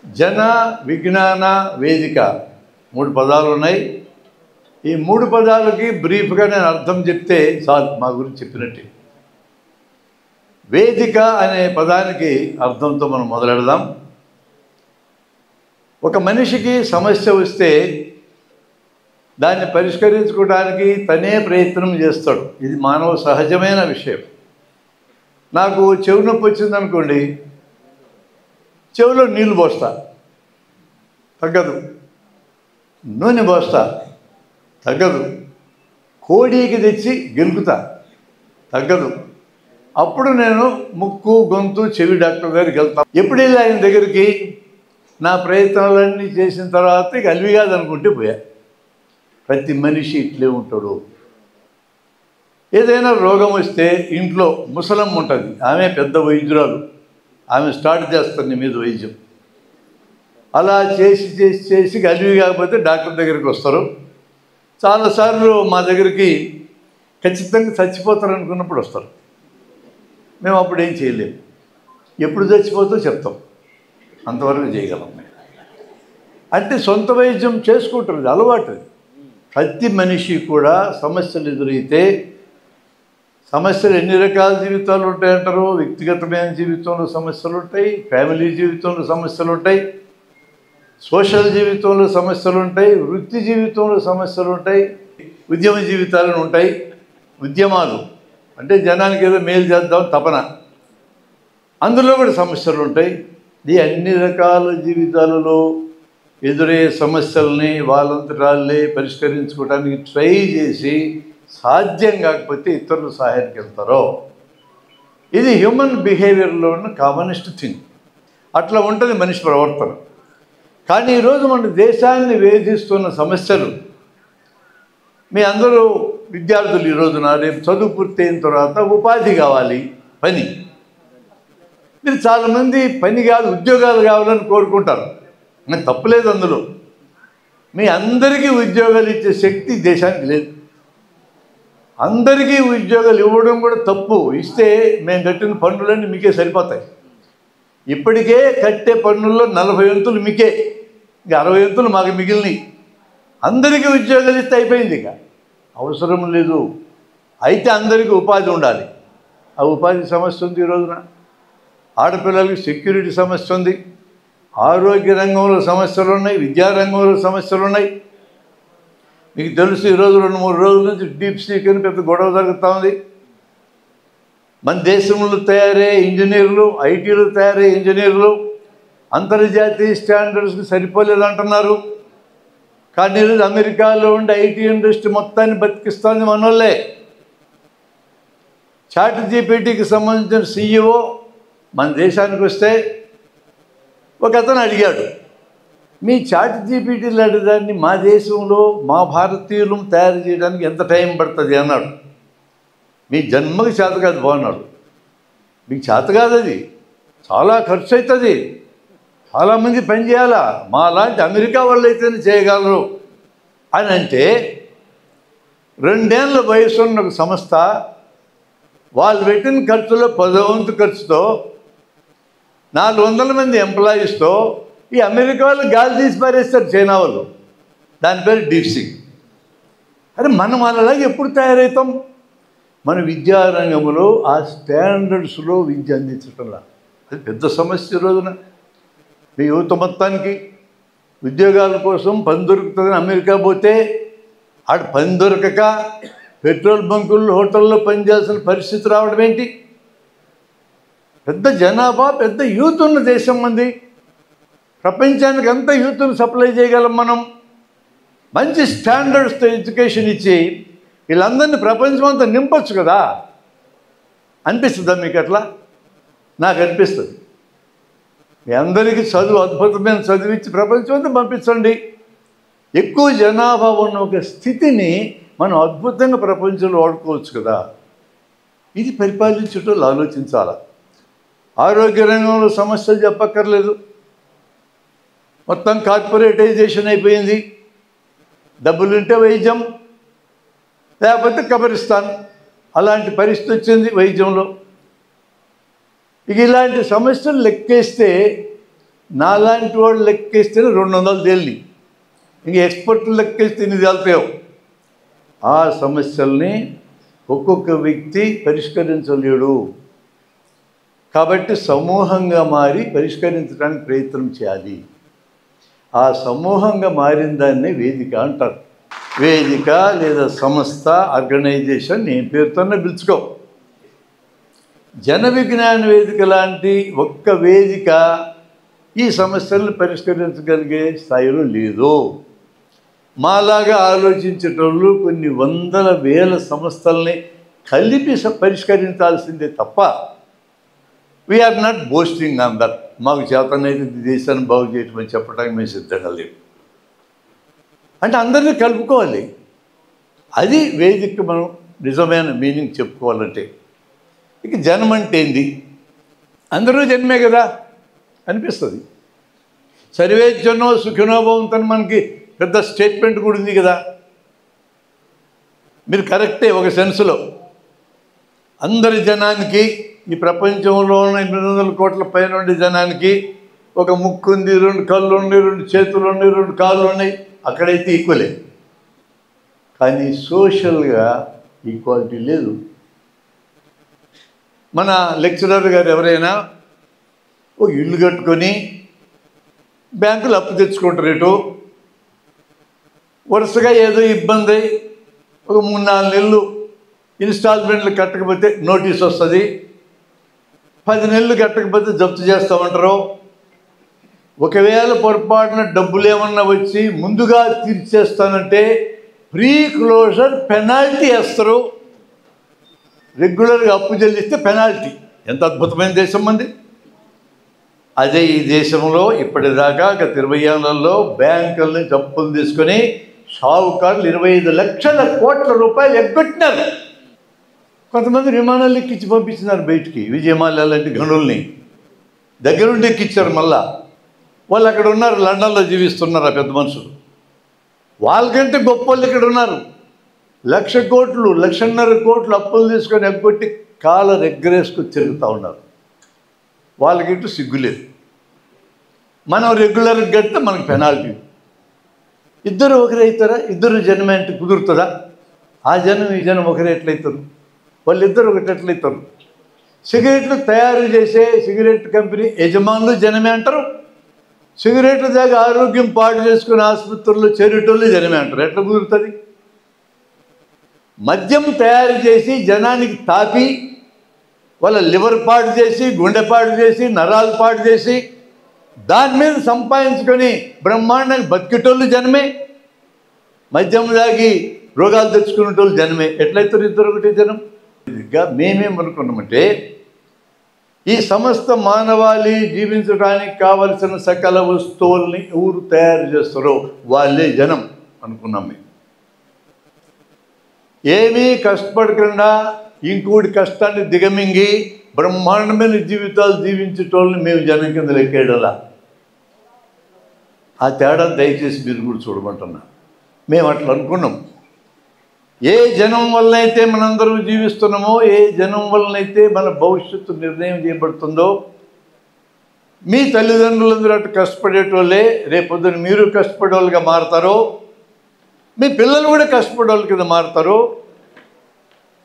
జన విజ్ఞాన వేదిక 3 పదాలు ఉన్నాయి. ఈ 3 పదాలకి బ్రీఫ్గా నేను అర్థం చెప్తే చాలు, మా గురించి చెప్పినట్టే. వేదిక అనే పదానికి అర్థంతో మనం మొదలెడదాం. ఒక మనిషికి సమస్య వస్తే దాన్ని పరిష్కరించుకోవడానికి తనే ప్రయత్నం చేస్తాడు. ఇది మానవ సహజమైన విషయం. నాకు చెవి నొప్పి వచ్చిందనుకోండి, చెవిలో నీళ్ళు పోస్తా, తగ్గదు. నూనె పోస్తా, తగ్గదు. కోడికి తెచ్చి గెలుకుతా, తగ్గదు. అప్పుడు నేను ముక్కు గొంతు చెవి డాక్టర్ దగ్గరికి వెళ్తాను. ఎప్పుడు వెళ్ళి ఆయన దగ్గరికి నా ప్రయత్నాలన్నీ చేసిన తర్వాత ఇక అలివి కాదనుకుంటే పోయా. ప్రతి మనిషి ఇట్లే ఉంటాడు. ఏదైనా రోగం వస్తే ఇంట్లో ముసలమ్మ ఉంటుంది, ఆమె పెద్ద వైద్యురాలు, ఆమె స్టార్ట్ చేస్తుంది నీ మీద వైద్యం. అలా చేసి చేసి చేసి అలివి కాకపోతే డాక్టర్ దగ్గరికి వస్తారు. చాలాసార్లు మా దగ్గరికి ఖచ్చితంగా చచ్చిపోతారు అనుకున్నప్పుడు వస్తారు. మేము అప్పుడు ఏం చేయలేము. ఎప్పుడు చచ్చిపోతో చెప్తాం, అంతవరకు చేయగలం. అంటే సొంత వైద్యం చేసుకుంటారు, అలవాటు. ప్రతి మనిషి కూడా సమస్యలు ఎదురైతే, సమస్యలు ఎన్ని రకాల జీవితాలు ఉంటాయంటారు. వ్యక్తిగతమైన జీవితంలో సమస్యలు ఉంటాయి, ఫ్యామిలీ జీవితంలో సమస్యలు ఉంటాయి, సోషల్ జీవితంలో సమస్యలు ఉంటాయి, వృత్తి జీవితంలో సమస్యలు ఉంటాయి, ఉద్యమ జీవితాలు ఉంటాయి. ఉద్యమాలు అంటే జనానికి ఏదో మేలు చేద్దాం తపన, అందులో కూడా సమస్యలు ఉంటాయి. ఈ అన్ని రకాల జీవితాలలో ఎదురయ్యే సమస్యల్ని వాళ్ళంతటాలే పరిష్కరించుకోవడానికి ట్రై చేసి సాధ్యం కాకపోతే ఇతరుల సహాయానికి వెళ్తారో. ఇది హ్యూమన్ బిహేవియర్లో ఉన్న కామనెస్ట్ థింగ్. అట్లా ఉంటుంది మనిషి ప్రవర్తన. కానీ ఈరోజు మన దేశాన్ని వేధిస్తున్న సమస్యలు, మీ అందరూ విద్యార్థులు ఈరోజున రేపు చదువు పూర్తయిన తర్వాత ఉపాధి కావాలి, పని. మీరు చాలామంది పని కాదు ఉద్యోగాలు కావాలని కోరుకుంటారు. నేను తప్పులేదు అందులో. మీ అందరికీ ఉద్యోగాలు ఇచ్చే శక్తి దేశానికి లేదు. అందరికీ ఉద్యోగాలు ఇవ్వడం కూడా తప్పు. ఇస్తే మేము కట్టిన పన్నులన్నీ మీకే సరిపోతాయి. ఇప్పటికే కట్టే పన్నుల్లో 40 వంతులు మీకే, ఇంకా 60 వంతులు మాకు మిగిలినవి. అందరికీ ఉద్యోగాలు ఇస్తే అయిపోయింది. ఇక అవసరం లేదు. అయితే అందరికీ ఉపాధి ఉండాలి. ఆ ఉపాధి సమస్య ఉంది. ఈ రోజున ఆడపిల్లలకి సెక్యూరిటీ సమస్య ఉంది, ఆరోగ్య రంగంలో సమస్యలు ఉన్నాయి, విద్యారంగంలో సమస్యలు ఉన్నాయి. మీకు తెలుసు, ఈరోజు 2-3 రోజుల నుంచి డీప్ సీక్ అని పెద్ద గొడవ జరుగుతూ ఉంది. మన దేశంలో తయారయ్యే ఇంజనీర్లు, ఐటీలో తయారయ్యే ఇంజనీర్లు అంతర్జాతీయ స్టాండర్డ్స్కి సరిపోలేదు అంటున్నారు. కానీ ఈరోజు అమెరికాలో ఉండే ఐటీ ఇండస్ట్రీ మొత్తాన్ని బతికిస్తుంది మనోళ్ళే. చాట్ జీపీటీకి సంబంధించిన CEO మన దేశానికి వస్తే ఒక అతను అడిగాడు, మీ చాట్ జీపీటీ లాంటి దాన్ని మా దేశంలో మా భారతీయులు తయారు చేయడానికి ఎంత టైం పడుతుంది అన్నాడు. మీ జన్మకి చేత కాదు బాగున్నాడు, మీకు చేత కాదు, అది చాలా ఖర్చు అవుతుంది, చాలామంది పని చేయాలా, మా లాంటి అమెరికా వాళ్ళు అయితేనే చేయగలరు అని అంటే, 2 ఏళ్ల వయసు ఉన్న ఒక సంస్థ వాళ్ళు పెట్టిన ఖర్చులో 10వ వంతు ఖర్చుతో 400 మంది ఎంప్లాయీస్తో ఈ అమెరికా వాళ్ళు గాలి తీసి పారేస్తారు, చైనా వాళ్ళు. దాని పేరు డీప్ సీక్. అరే మనం అలాగే ఎప్పుడు తయారవుతాం? మన విద్యారంగంలో ఆ స్టాండర్డ్స్లో విద్య అందించటంలా అది పెద్ద సమస్య. రోజున మీ యువత మొత్తానికి ఉద్యోగాల కోసం పని దొరుకుతుందని అమెరికా పోతే ఆడ పని దొరకక పెట్రోల్ బంకుల్లో హోటల్లో పనిచేయాల్సిన పరిస్థితి రావడం ఏంటి? పెద్ద జనాభా, పెద్ద యూత్ ఉన్న దేశం మంది. ప్రపంచానికి అంతా యూత్ను సప్లై చేయగలం మనం. మంచి స్టాండర్డ్స్తో ఎడ్యుకేషన్ ఇచ్చి వీళ్ళందరినీ ప్రపంచం అంతా నింపొచ్చు కదా. అనిపిస్తుందా మీకు? అట్లా నాకు అనిపిస్తుంది. మీ అందరికీ చదువు, అద్భుతమైన చదువు ఇచ్చి ప్రపంచం అంతా పంపించండి. ఎక్కువ జనాభా ఉన్న ఒక స్థితిని మనం అద్భుతంగా ప్రపంచంలో వాడుకోవచ్చు కదా. ఇది పరిపాలించేటోళ్ళు ఆలోచించాలా. ఆరోగ్య రంగంలో సమస్యలు చెప్పక్కర్లేదు, మొత్తం కార్పొరేటైజేషన్ అయిపోయింది. డబ్బులుంటే వైద్యం, లేకపోతే కబరిస్తాన్, అలాంటి పరిస్థితి వచ్చింది వైద్యంలో. ఇక ఇలాంటి సమస్యలు లెక్కేస్తే నాలాంటి వాళ్ళు లెక్కేస్తేనే 200 తేలిని, ఇంక ఎక్స్పర్ట్లు లెక్కేస్తే ఇన్ని తేలుతాయో. ఆ సమస్యల్ని ఒక్కొక్క వ్యక్తి పరిష్కరించలేడు. కాబట్టి సమూహంగా మారి పరిష్కరించడానికి ప్రయత్నం చేయాలి. ఆ సమూహంగా మారిన దాన్నే వేదిక అంటారు. వేదిక లేదా సంస్థ, ఆర్గనైజేషన్ ఏ పేరుతోనే పిలుచుకో. జన విజ్ఞాన వేదిక లాంటి ఒక్క వేదిక ఈ సమస్యలను పరిష్కరించగలిగే స్థాయిలో లేదు. మాలాగా ఆలోచించేటోళ్ళు కొన్ని వందల వేల సంస్థల్ని కలిపి పరిష్కరించాల్సిందే తప్ప we are not boasting on that. మాకు చేతనైతే దేశాన్ని బాగు చేయటమని చెప్పడానికి మేము సిద్ధంగా లేవు. అంటే అందరినీ కలుపుకోవాలి. అది వేదిక మనం నిజమైన మీనింగ్ చెప్పుకోవాలంటే. ఇక జనం అంటే ఏంది? అందరూ జన్మే కదా అనిపిస్తుంది. సర్వే జనో సుఖినో భవంతు మనకి పెద్ద స్టేట్మెంట్ కూడా ఉంది కదా. మీరు కరెక్టే ఒక సెన్స్లో. అందరి జనానికి, ఈ ప్రపంచంలో ఉన్న 800 కోట్ల పైన ఉండే జనానికి ఒక ముక్కు ఉంది, 2 కళ్ళు ఉన్నాయి, 2 చేతులు ఉన్నాయి, 2 కాళ్ళు ఉన్నాయి. అక్కడైతే ఈక్వలే. కానీ సోషల్గా ఈక్వాలిటీ లేదు. మన లెక్చరర్ గారు ఎవరైనా ఒక ఇల్లు కట్టుకొని బ్యాంకులు అప్పు తెచ్చుకుంటారు. ఇటు వరుసగా ఏదో ఇబ్బంది, ఒక 3-4 నెలలు ఇన్స్టాల్మెంట్లు కట్టకపోతే నోటీస్ వస్తుంది, 10 నెలలు కట్టకపోతే జప్తు చేస్తామంటారు. ఒకవేళ పొరపాటున డబ్బులు ఏమన్నా వచ్చి ముందుగా తీర్చేస్తానంటే ప్రీ క్లోజర్ పెనాల్టీ వేస్తారు. రెగ్యులర్గా అప్పు చెల్లిస్తే పెనాల్టీ. ఎంత అద్భుతమైన దేశం మంది. అదే ఈ దేశంలో ఇప్పటిదాకా గత 20 ఏళ్లలో బ్యాంకుల నుంచి అప్పులు తీసుకొని షావుకారులు 25 లక్షల కోట్ల రూపాయలు ఎగ్గొట్టినారు. కొంతమంది విమానాలు ఎక్కించి పంపించినారు బయటికి. విజయమాల్య లాంటి గనుల్ని దగ్గరుండి ఎక్కించారు. మళ్ళా వాళ్ళు అక్కడ ఉన్నారు, లండన్లో జీవిస్తున్నారు ఆ పెద్ద మనుషులు. వాళ్ళకంటే గొప్ప వాళ్ళు ఇక్కడ ఉన్నారు. 1,00,000 కోట్లు 1,50,000 కోట్లు అప్పులు తీసుకొని ఎగ్గొట్టి కాలర్ ఎగ్గరేసుకొని తిరుగుతూ ఉన్నారు. వాళ్ళకింటూ సిగ్గులేదు. మనం రెగ్యులర్గా కడితే మనకు పెనాల్టీ. ఇద్దరు ఒకరైతారా? ఇద్దరు జనమే అంటే కుదురుతుందా? ఆ జనం ఈ జనం ఒకరే ఎట్లయితారు? వాళ్ళిద్దరు ఒకటెట్లయితారు? సిగరెట్లు తయారు చేసే సిగరెట్ కంపెనీ యజమానులు జనమే అంటారు. సిగరెట్ల దాకా ఆరోగ్యం పాడు చేసుకుని ఆసుపత్రుల్లో చేరేటోళ్ళు జనమే అంటారు. ఎట్లా కుదురుతుంది? మద్యం తయారు చేసి జనానికి తాపి వాళ్ళ లివర్ పాడు చేసి, గుండె పాడు చేసి, నరాలు పాడు చేసి దాని మీద సంపాదించుకొని బ్రహ్మాండంగా బతికేటోళ్ళు జనమే. మద్యం దాగి రోగాలు తెచ్చుకునేటోళ్ళు జనమే. ఎట్లయితారు ఇద్దరు ఒకటి జనం? మేమేమనుకున్నామంటే ఈ సమస్త మానవాళి జీవించడానికి కావలసిన సకల వస్తువుల్ని ఎవరు తయారు చేస్తారో వాళ్ళే జనం అనుకున్నాం. మేము ఏమీ కష్టపడకుండా ఇంకోటి కష్టాన్ని దిగమింగి బ్రహ్మాండమైన జీవితాలు జీవించేటోళ్ళని మేము జనం కింద లెక్కేయడలా. ఆ తేడా దయచేసి మీరు కూడా చూడమంటున్నా. మేము అట్లా అనుకున్నాం. ఏ జనం వల్లనైతే మనందరం జీవిస్తున్నామో, ఏ జనం వల్లనైతే మన భవిష్యత్తు నిర్ణయం చేయబడుతుందో, మీ తల్లిదండ్రులందరూ అటు కష్టపడేటోళ్ళే రేపొద్దున మీరు కష్టపడేవాళ్ళుగా మారతారో, మీ పిల్లలు కూడా కష్టపడేవాళ్ళ కింద మారతారో.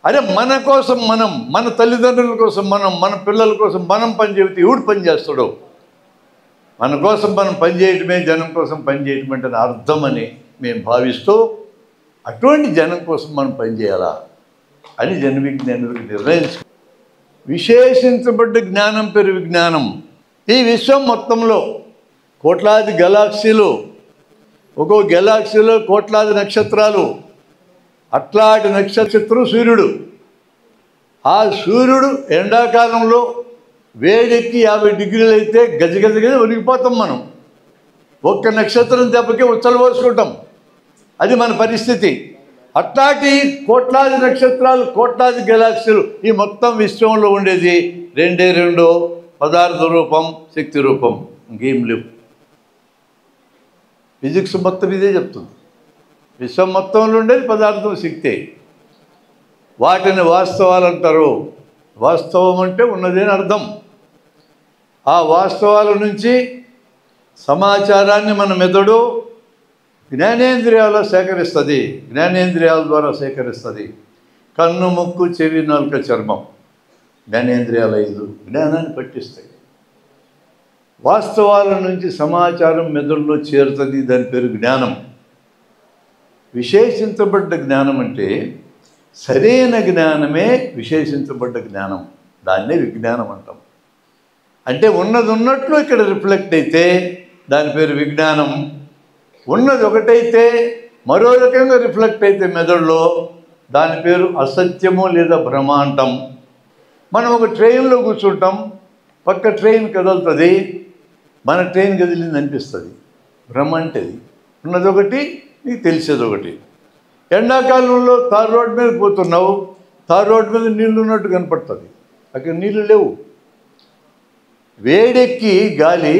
అరే మన కోసం మనం, మన తల్లిదండ్రుల కోసం మనం, మన పిల్లల కోసం మనం పనిచేస్తే ఎవడు పని చేస్తాడో? మన కోసం మనం పనిచేయటమే జనం కోసం పనిచేయటం అంటే అర్థం అని మేము భావిస్తూ అటువంటి జనం కోసం మనం పనిచేయాలా అని జన విజ్ఞానులకు నిర్ణయించు. విశేషించబడ్డ జ్ఞానం పేరు విజ్ఞానం. ఈ విశ్వం మొత్తంలో కోట్లాది గెలాక్సీలు, ఒక్కో గెలాక్సీలో కోట్లాది నక్షత్రాలు. అట్లాంటి నక్షత్రం సూర్యుడు. ఆ సూర్యుడు ఎండాకాలంలో వేడెక్కి 50 డిగ్రీలు అయితే గజగజగా ఒరిగిపోతాం మనం. ఒక్క నక్షత్రం దెబ్బకి ఉచ్చలు పోసుకుంటాం. అది మన పరిస్థితి. అట్లాంటి కోట్లాది నక్షత్రాలు, కోట్లాది గెలాక్సీలు ఈ మొత్తం విశ్వంలో ఉండేది 2 పదార్థ రూపం, శక్తి రూపం, ఇంకేం లేవు. ఫిజిక్స్ మొత్తం ఇదే చెప్తుంది. విశ్వం మొత్తంలో ఉండేది పదార్థం, శక్తి. వాటిని వాస్తవాలు అంటారు. వాస్తవం అంటే ఉన్నది అని అర్థం. ఆ వాస్తవాల నుంచి సమాచారాన్ని మన మెదడు జ్ఞానేంద్రియాల సేకరిస్తుంది, జ్ఞానేంద్రియాల ద్వారా సేకరిస్తుంది. కన్ను, ముక్కు, చెవి, నాలుక, చర్మం, జ్ఞానేంద్రియాల 5 జ్ఞానాన్ని పట్టిస్తాయి. వాస్తవాల నుంచి సమాచారం మెదడులో చేరుతుంది, దాని పేరు జ్ఞానం. విశేషించబడ్డ జ్ఞానం అంటే సరైన జ్ఞానమే విశేషించబడ్డ జ్ఞానం, దాన్నే విజ్ఞానం అంటాం. అంటే ఉన్నది ఉన్నట్లు ఇక్కడ రిఫ్లెక్ట్ అయితే దాని పేరు విజ్ఞానం. ఉన్నది ఒకటైతే మరో రకంగా రిఫ్లెక్ట్ అయితే మెదడులో దాని పేరు అసత్యము లేదా భ్రమ అంటాం. మనం ఒక ట్రైన్లో కూర్చుంటాం, పక్క ట్రైన్ కదులుతుంది, మన ట్రైన్ కదిలింది అనిపిస్తుంది. భ్రమ అంటే ఉన్నది ఒకటి, నీకు తెలిసేది ఒకటి. ఎండాకాలంలో తార్ రోడ్ మీద పోతున్నావు, తార్ రోడ్ మీద నీళ్ళు ఉన్నట్టు కనపడుతుంది, అక్కడ నీళ్ళు లేవు. వేడెక్కి గాలి,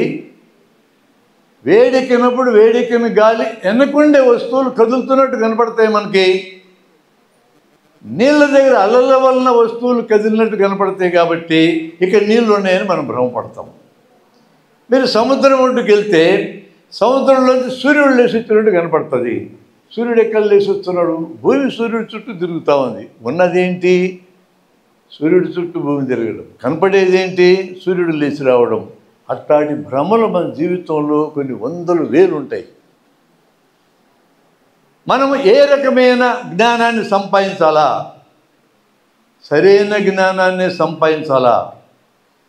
వేడెక్కినప్పుడు వేడెక్కిన గాలి వెనకుండే వస్తువులు కదులుతున్నట్టు కనపడతాయి మనకి. నీళ్ళ దగ్గర అలల వలన వస్తువులు కదిలినట్టు కనపడతాయి కాబట్టి ఇక్కడ నీళ్ళు ఉన్నాయని మనం భ్రమపడతాం. మీరు సముద్రం ఒడ్డుకు వెళ్తే సముద్రంలోంచి సూర్యుడు లేచి వచ్చినట్టు కనపడుతుంది. సూర్యుడు ఎక్కడ లేచి వస్తున్నాడు? భూమి సూర్యుడి చుట్టూ తిరుగుతూ ఉంది. ఉన్నదేంటి? సూర్యుడి చుట్టూ భూమి తిరగడం. కనపడేదేంటి? సూర్యుడు లేచి రావడం. అట్లాంటి భ్రమలు మన జీవితంలో కొన్ని వందలు వేలు ఉంటాయి. మనము ఏ రకమైన జ్ఞానాన్ని సంపాదించాలా? సరైన జ్ఞానాన్ని సంపాదించాలా,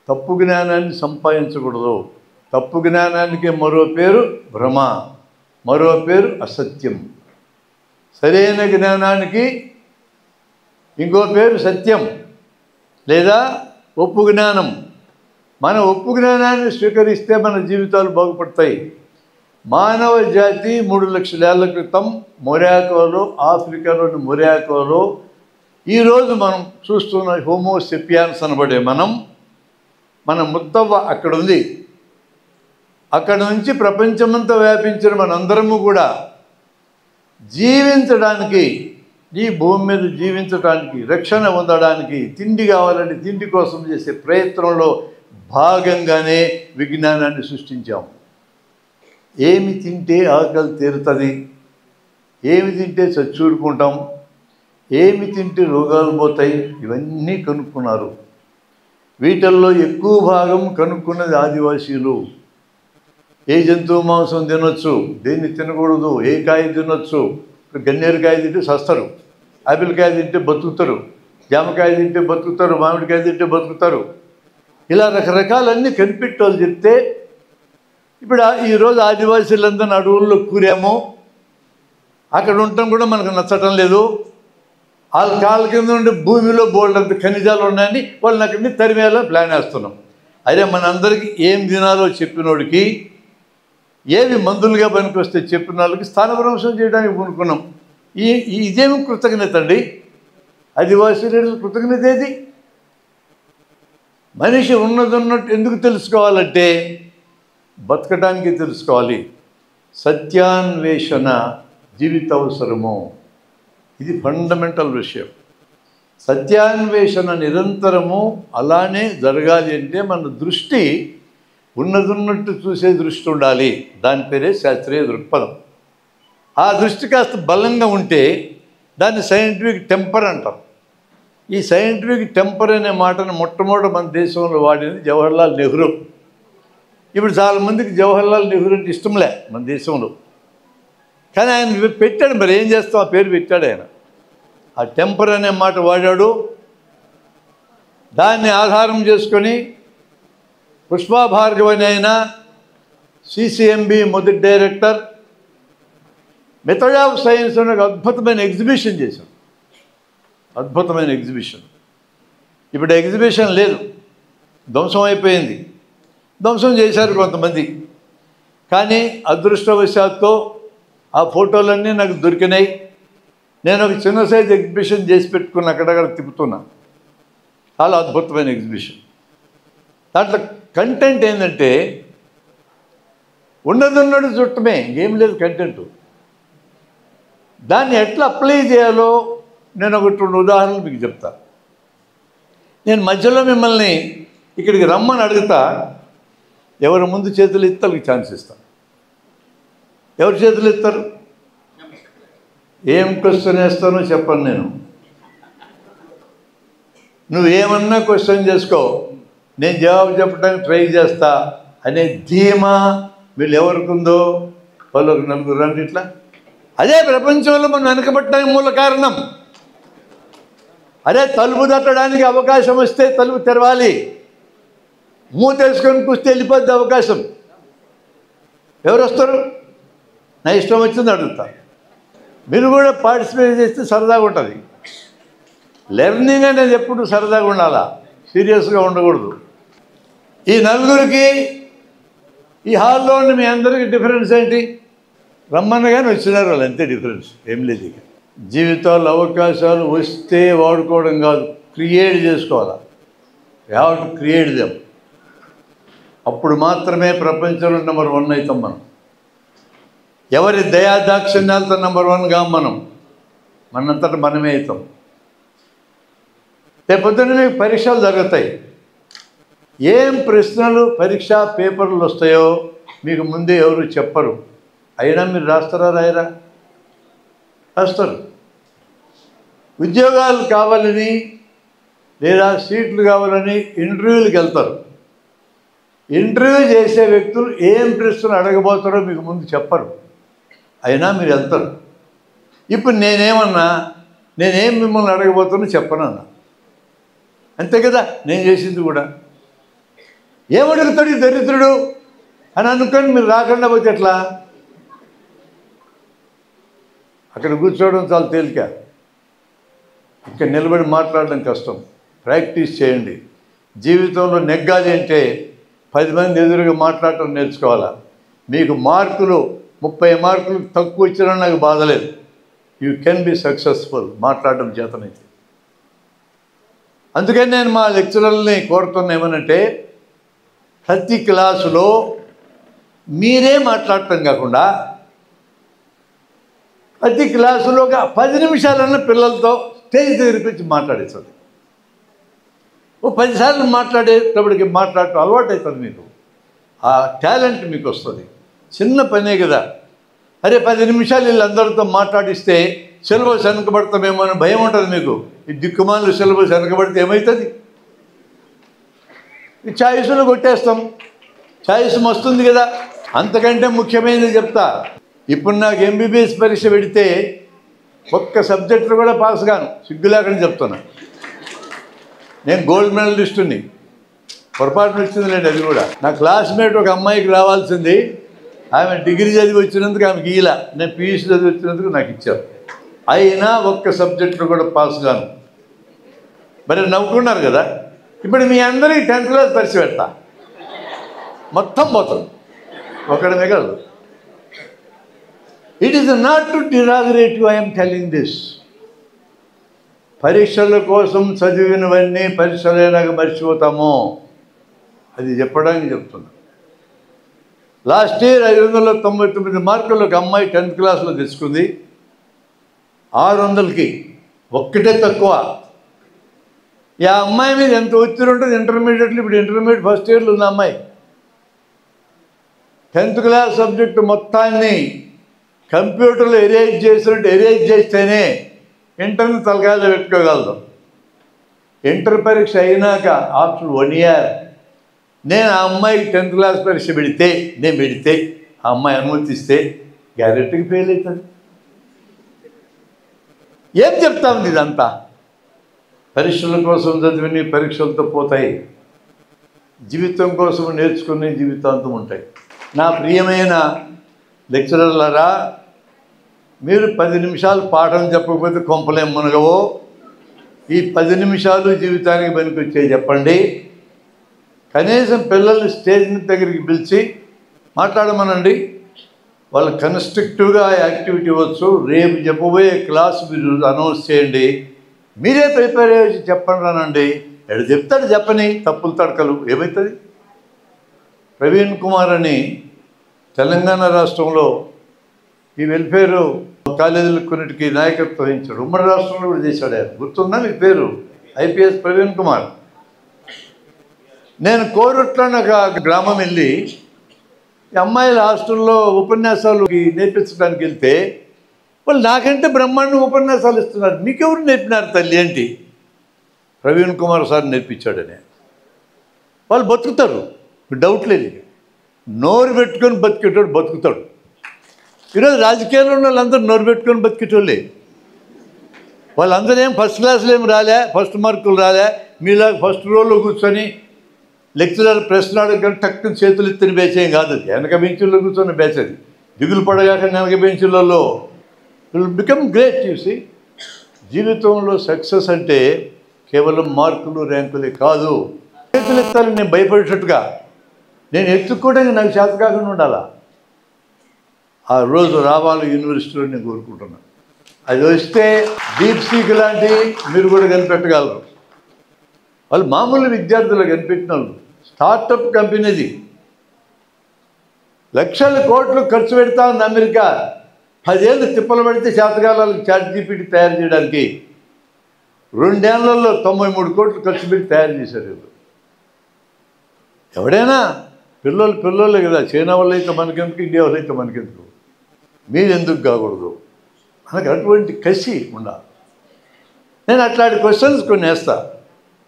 తప్పు జ్ఞానాన్ని సంపాదించకూడదు. తప్పు జ్ఞానానికి మరో పేరు భ్రమ, మరో పేరు అసత్యం. సరైన జ్ఞానానికి ఇంకో పేరు సత్యం లేదా ఒప్పు జ్ఞానం. మన ఒప్పు జ్ఞానాన్ని స్వీకరిస్తే మన జీవితాలు బాగుపడతాయి. మానవ జాతి 3 లక్షల ఏళ్ల క్రితం మొరాకోలో, ఆఫ్రికాలోని మొరాకోలో ఈరోజు మనం చూస్తున్న హోమోసెపియాన్స్ అనబడే మన ముత్తవ్వ అక్కడ ఉంది. అక్కడ నుంచి ప్రపంచమంతా వ్యాపించిన మనందరము కూడా జీవించడానికి, ఈ భూమి మీద జీవించడానికి, రక్షణ పొందడానికి, తిండి కావాలంటే తిండి కోసం చేసే ప్రయత్నంలో భాగంగానే విజ్ఞానాన్ని సృష్టించాము. ఏమి తింటే ఆకలి తీరుతుంది, ఏమి తింటే చచ్చూరుకుంటాం, ఏమి తింటే రోగాలు పోతాయి, ఇవన్నీ కనుక్కున్నారు. వీటిల్లో ఎక్కువ భాగం కనుక్కున్నది ఆదివాసీలు. ఏ జంతువు మాంసం తినొచ్చు, దేన్ని తినకూడదు, ఏ కాయ తినొచ్చు. గన్నేరుకాయ తింటే సస్తారు, ఆపిల్ కాయ తింటే బతుకుతారు, జామకాయ తింటే బతుకుతారు, మామిడికాయ తింటే బతుకుతారు. ఇలా రకరకాలన్నీ కనిపెట్టోళ్ళు చెప్తే ఇప్పుడు ఈరోజు ఆదివాసీలందరినీ అడవుల్లో కూరాము. అక్కడ ఉండటం కూడా మనకు నచ్చటం లేదు. వాళ్ళ కాళ్ళ కింద ఉండే భూమిలో బోల్డంత ఖనిజాలు ఉన్నాయని వాళ్ళని అక్కడి నుంచి తరిమేలా ప్లాన్ వేస్తున్నాం. అదే మనందరికీ ఏం తినాలో చెప్పినోడికి, ఏవి మందులుగా పనికొస్తే చెప్పిన వాళ్ళకి స్థానభ్రంశం చేయడానికి పూనుకున్నాం. ఇదేమి కృతజ్ఞత అండి? ఆదివాసీల కృతజ్ఞత ఏది? మనిషి ఉన్నదన్నట్టు ఎందుకు తెలుసుకోవాలంటే బతకడానికి తెలుసుకోవాలి. సత్యాన్వేషణ జీవిత అవసరము, ఇది ఫండమెంటల్ విషయం. సత్యాన్వేషణ నిరంతరము అలానే జరగాలి అంటే మన దృష్టి ఉన్నదన్నట్టు చూసే దృష్టి ఉండాలి. దాని పేరే శాస్త్రీయ దృక్పథం. ఆ దృష్టి కాస్త బలంగా ఉంటే దాన్ని సైంటిఫిక్ టెంపర్ అంటాం. ఈ సైంటిఫిక్ టెంపర్ అనే మాటను మొట్టమొదటి మన దేశంలో వాడింది జవహర్లాల్ నెహ్రూ. ఇప్పుడు చాలామందికి జవహర్లాల్ నెహ్రూ అంటే ఇష్టంలే మన దేశంలో, కానీ ఆయన పెట్టాడు. మరి ఏం చేస్తాం, ఆ పేరు పెట్టాడు ఆయన. ఆ టెంపర్ అనే మాట వాడాడు. దాన్ని ఆధారం చేసుకొని పుష్పా భార్గవ్ అని ఆయన సిసిఎంబి మొదటి డైరెక్టర్ మెథడ్ ఆఫ్ సైన్స్ అనే ఒక అద్భుతమైన ఎగ్జిబిషన్ చేశాం. అద్భుతమైన ఎగ్జిబిషన్. ఇప్పుడు ఎగ్జిబిషన్ లేదు, ధ్వంసం అయిపోయింది. ధ్వంసం చేశారు కొంతమంది. కానీ అదృష్టవశాత్తు ఆ ఫోటోలన్నీ నాకు దొరికినాయి. నేను ఒక చిన్న సైజ్ ఎగ్జిబిషన్ చేసి పెట్టుకున్న అక్కడక్కడ తిప్పుతున్నా. చాలా అద్భుతమైన ఎగ్జిబిషన్. దాంట్లో కంటెంట్ ఏంటంటే ఉన్నది చుట్టమే, ఏం లేదు కంటెంట్. దాన్ని ఎట్లా అప్లై చేయాలో నేను ఒకటి 2 ఉదాహరణలు మీకు చెప్తా. నేను మధ్యలో మిమ్మల్ని ఇక్కడికి రమ్మని అడుగుతా, ఎవరి ముందు చేతులు ఎత్తి వాళ్ళకి ఛాన్స్ ఇస్తాను. ఎవరి చేతులు ఎత్తారు? ఏం క్వశ్చన్ వేస్తానో చెప్పను నేను. నువ్వేమన్నా క్వశ్చన్ చేసుకో, నేను జవాబు చెప్పడానికి ట్రై చేస్తా అనే ధీమా వీళ్ళు ఎవరికి ఉందో వాళ్ళకి నలుగురు రండి ఇట్లా. అదే ప్రపంచంలో మనం వెనకబట్టడానికి మూల కారణం. అదే తలుపు తట్టడానికి అవకాశం వస్తే తలుపు తెరవాలి, మూతేసుకొని కూస్తే వెళ్ళిపోద్ది అవకాశం. ఎవరు వస్తారు? నా ఇష్టం వచ్చింది అడుగుతా. మీరు కూడా పార్టిసిపేట్ చేస్తే సరదాగా ఉంటుంది. లెర్నింగ్ అనేది ఎప్పుడు సరదాగా ఉండాలా, సీరియస్గా ఉండకూడదు. ఈ నలుగురికి ఈ హాల్లో ఉన్న మీ అందరికీ డిఫరెన్స్ ఏంటి? రమ్మన్నగానే వచ్చినారు వాళ్ళు, అంతే డిఫరెన్స్, ఏం లేదు. ఇక జీవితాల్లో అవకాశాలు వస్తే వాడుకోవడం కాదు, క్రియేట్ చేసుకోవాలి. You have to create them. అప్పుడు మాత్రమే ప్రపంచంలో నెంబర్ 1 అవుతాం మనం. ఎవరి దయాదాక్షిణ్యాలతో నెంబర్ 1గా మనంతటా మనమే అవుతాం. రేపొద్దున మీకు పరీక్షలు జరుగుతాయి. ఏం ప్రశ్నలు పరీక్ష పేపర్లు వస్తాయో మీకు ముందే ఎవరు చెప్పరు. అయినా మీరు రాస్తారా? రాయరా? రాస్తారు. ఉద్యోగాలు కావాలని లేదా సీట్లు కావాలని ఇంటర్వ్యూలకు వెళ్తారు. ఇంటర్వ్యూ చేసే వ్యక్తులు ఏం ప్రశ్నలు అడగబోతారో మీకు ముందు చెప్పరు, అయినా మీరు వెళ్తారు. ఇప్పుడు నేనేమన్నా, నేనేం మిమ్మల్ని అడగబోతానో చెప్పనన్నా, అంతే కదా. నేను చేసింది కూడా ఏమడుగుతాడు ఈ దరిద్రుడు అని అనుకొని మీరు రాకుండా పోతే ఎట్లా? అక్కడ కూర్చోవడం చాలా తేలిక, ఇక్కడ నిలబడి మాట్లాడడం కష్టం. ప్రాక్టీస్ చేయండి. జీవితంలో నెగ్గాలి అంటే 10 మంది ఎదురుగా మాట్లాడటం నేర్చుకోవాలా. మీకు మార్కులు 30 మార్కులు తక్కువ వచ్చినా నాకు బాధలేదు. యూ కెన్ బి సక్సెస్ఫుల్ మాట్లాడడం చేతనైతే. అందుకని నేను మా లెక్చరర్లని కోరుతున్నా ఏమనంటే, ప్రతి క్లాసులో మీరే మాట్లాడటం కాకుండా ప్రతి క్లాసులో ఒక 10 నిమిషాలన్నా పిల్లలతో స్టేజ్ దగ్గరికి మాట్లాడేస్తుంది. ఓ 10 సార్లు మాట్లాడేటప్పటికి మాట్లాడటం అలవాటు అవుతుంది. మీకు ఆ టాలెంట్ మీకు వస్తుంది. చిన్న పనే కదా. అరే 10 నిమిషాలు వీళ్ళందరితో మాట్లాడిస్తే సిలబస్ వెనకబడతామేమో అని భయం ఉంటుంది మీకు. ఈ దిక్కుమాలు సిలబస్ వెనకబడితే ఏమవుతుంది? ఈ ఛాయిస్లు కొట్టేస్తాం. ఛాయిస్ వస్తుంది కదా. అంతకంటే ముఖ్యమైనది చెప్తా. ఇప్పుడు నాకు ఎంబీబీఎస్ పరీక్ష పెడితే ఒక్క సబ్జెక్టులు కూడా పాస్ కాను, సిగ్గు లేకుండా చెప్తున్నా. నేను గోల్డ్ మెడలిస్టుని, పొరపాటున వచ్చిందిలేండి అది కూడా. నా క్లాస్మేట్ ఒక అమ్మాయికి రావాల్సింది, ఆమె డిగ్రీ చదివి వచ్చినందుకు ఆమెకి ఇలా, నేను పీయూసీ చదివి వచ్చినందుకు నాకు ఇచ్చారు. అయినా ఒక్క సబ్జెక్టులు కూడా పాస్ కాను. మరి నవ్వుకున్నారు కదా. ఇప్పుడు మీ అందరికీ 10th క్లాస్ పరీక్ష పెడతా, మొత్తం పోతుంది, ఒకటి మిగలదు. It is not too derogatory, I'm telling this. పరీక్షల కోసం చదివినవన్నీ పరీక్షలైనాక మర్చిపోతాము, అది చెప్పడానికి చెప్తున్నా. లాస్ట్ ఇయర్ 599 మార్కులు ఒక అమ్మాయి 10th క్లాస్లో తెచ్చుకుంది. 600కి ఒక్కటే తక్కువ. ఈ అమ్మాయి మీద ఎంత ఒత్తిడి ఉంటుంది ఇంటర్మీడియట్లో. ఇప్పుడు ఇంటర్మీడియట్ ఫస్ట్ ఇయర్లో ఉంది అమ్మాయి. 10th క్లాస్ సబ్జెక్టు మొత్తాన్ని కంప్యూటర్లో ఎరేజ్ చేసినట్టు ఎరేజ్ చేస్తేనే ఇంటర్ని తలకాయలో పెట్టుకోగలదు. ఇంటర్ పరీక్ష అయినాక ఆఫ్టర్ 1 ఇయర్ నేను ఆ అమ్మాయికి 10th క్లాస్ పరీక్ష పెడితే ఆ అమ్మాయి అనుమతిస్తే గ్యారెంటీకి ఫెయిల్ అవుతుంది. ఏం చెప్తా ఉంది ఇదంతా? పరీక్షల కోసం చదివిని పరీక్షలతో పోతాయి, జీవితం కోసం నేర్చుకుని జీవితాంతం ఉంటాయి. నా ప్రియమైన లెక్చరర్లరా, మీరు 10 నిమిషాలు పాఠం చెప్పకపోతే కొంపలేం మునగవో. ఈ 10 నిమిషాలు జీవితానికి పనికొచ్చేవి చెప్పండి. కనీసం పిల్లల్ని స్టేజ్ దగ్గరికి పిలిచి మాట్లాడమనండి. వాళ్ళు కన్స్ట్రక్టివ్గా యాక్టివిటీ ఇవ్వచ్చు. రేపు చెప్పబోయే క్లాస్ మీరు అనౌన్స్ చేయండి. మీరే ప్రిపేర్ అయ్యి చెప్పండి రానండి. ఎక్కడ చెప్తాడు చెప్పని, తప్పులు తడకలు ఏమవుతుంది? ప్రవీణ్ కుమార్ అని తెలంగాణ రాష్ట్రంలో ఈ వెల్ఫేర్ కాలేజీలకు కొన్నిటికి నాయకత్వం వహించాడు. ఉమ్మడి రాష్ట్రంలో కూడా చేశాడు. ఆయన గుర్తుందా మీ పేరు? ఐపీఎస్ ప్రవీణ్ కుమార్. నేను కోరుట్లోని ఒక గ్రామం వెళ్ళి అమ్మాయిల హాస్టల్లో ఉపన్యాసాలు నేర్పించడానికి వెళ్తే వాళ్ళు నాకంటే బ్రహ్మాండం ఉపన్యాసాలు ఇస్తున్నారు. మీకెవరు నేర్పినారు తల్లి ఏంటి? ప్రవీణ్ కుమార్ సార్ నేర్పించాడని. వాళ్ళు బతుకుతారు, డౌట్ లేదు. నోరు పెట్టుకొని బతికేటోడు బతుకుతాడు. ఈరోజు రాజకీయాల్లో ఉన్న వాళ్ళందరూ నోరు పెట్టుకొని బతికేటోళ్ళే. వాళ్ళందరూ ఏం ఫస్ట్ క్లాసులు ఏం రాలే, ఫస్ట్ మార్కులు రాలే. మీలా ఫస్ట్ రోల్లో కూర్చొని లెక్చరర్ ప్రశ్న అడగని టక్కుని చేతులు ఎత్తిన బేచేం కాదు. అది వెనక బెంచుల్లో కూర్చొని బేచది. దిగులు పడగాక వెనక బెంచులలో విల్ బికమ్ గ్రేట్. చూసి జీవితంలో సక్సెస్ అంటే కేవలం మార్కులు ర్యాంకులే కాదు. చేతులు ఎత్తాలని నేను భయపడేటట్టుగా నేను ఎత్తుక్కోవడానికి నాకు చేత కాకుండా ఉండాలా. ఆ రోజు రావాలి యూనివర్సిటీలో నేను కోరుకుంటున్నాను. అది వస్తే డీప్ సీక్ లాంటి మీరు కూడా కనిపెట్టగలరు. వాళ్ళు మామూలు విద్యార్థులు కనిపెట్టిన వాళ్ళు. స్టార్టప్ కంపెనీది లక్షల కోట్లు ఖర్చు పెడతా ఉంది అమెరికా. 10 ఏళ్ళు తిప్పలు పడితే చేతకాలాలకు ChatGPT తయారు చేయడానికి 2 ఏళ్లలో 93 కోట్లు ఖర్చు పెట్టి తయారు చేశారు వీళ్ళు. ఎవడైనా పిల్లలే కదా. చైనా వాళ్ళు అయితే మనకెందుకు, ఇండియా వాళ్ళు అయితే మనకెందుకు, మీరు ఎందుకు కాకూడదు? మనకు అటువంటి కసి ఉండాలి. నేను అట్లాంటి క్వశ్చన్స్ కొన్ని వేస్తా,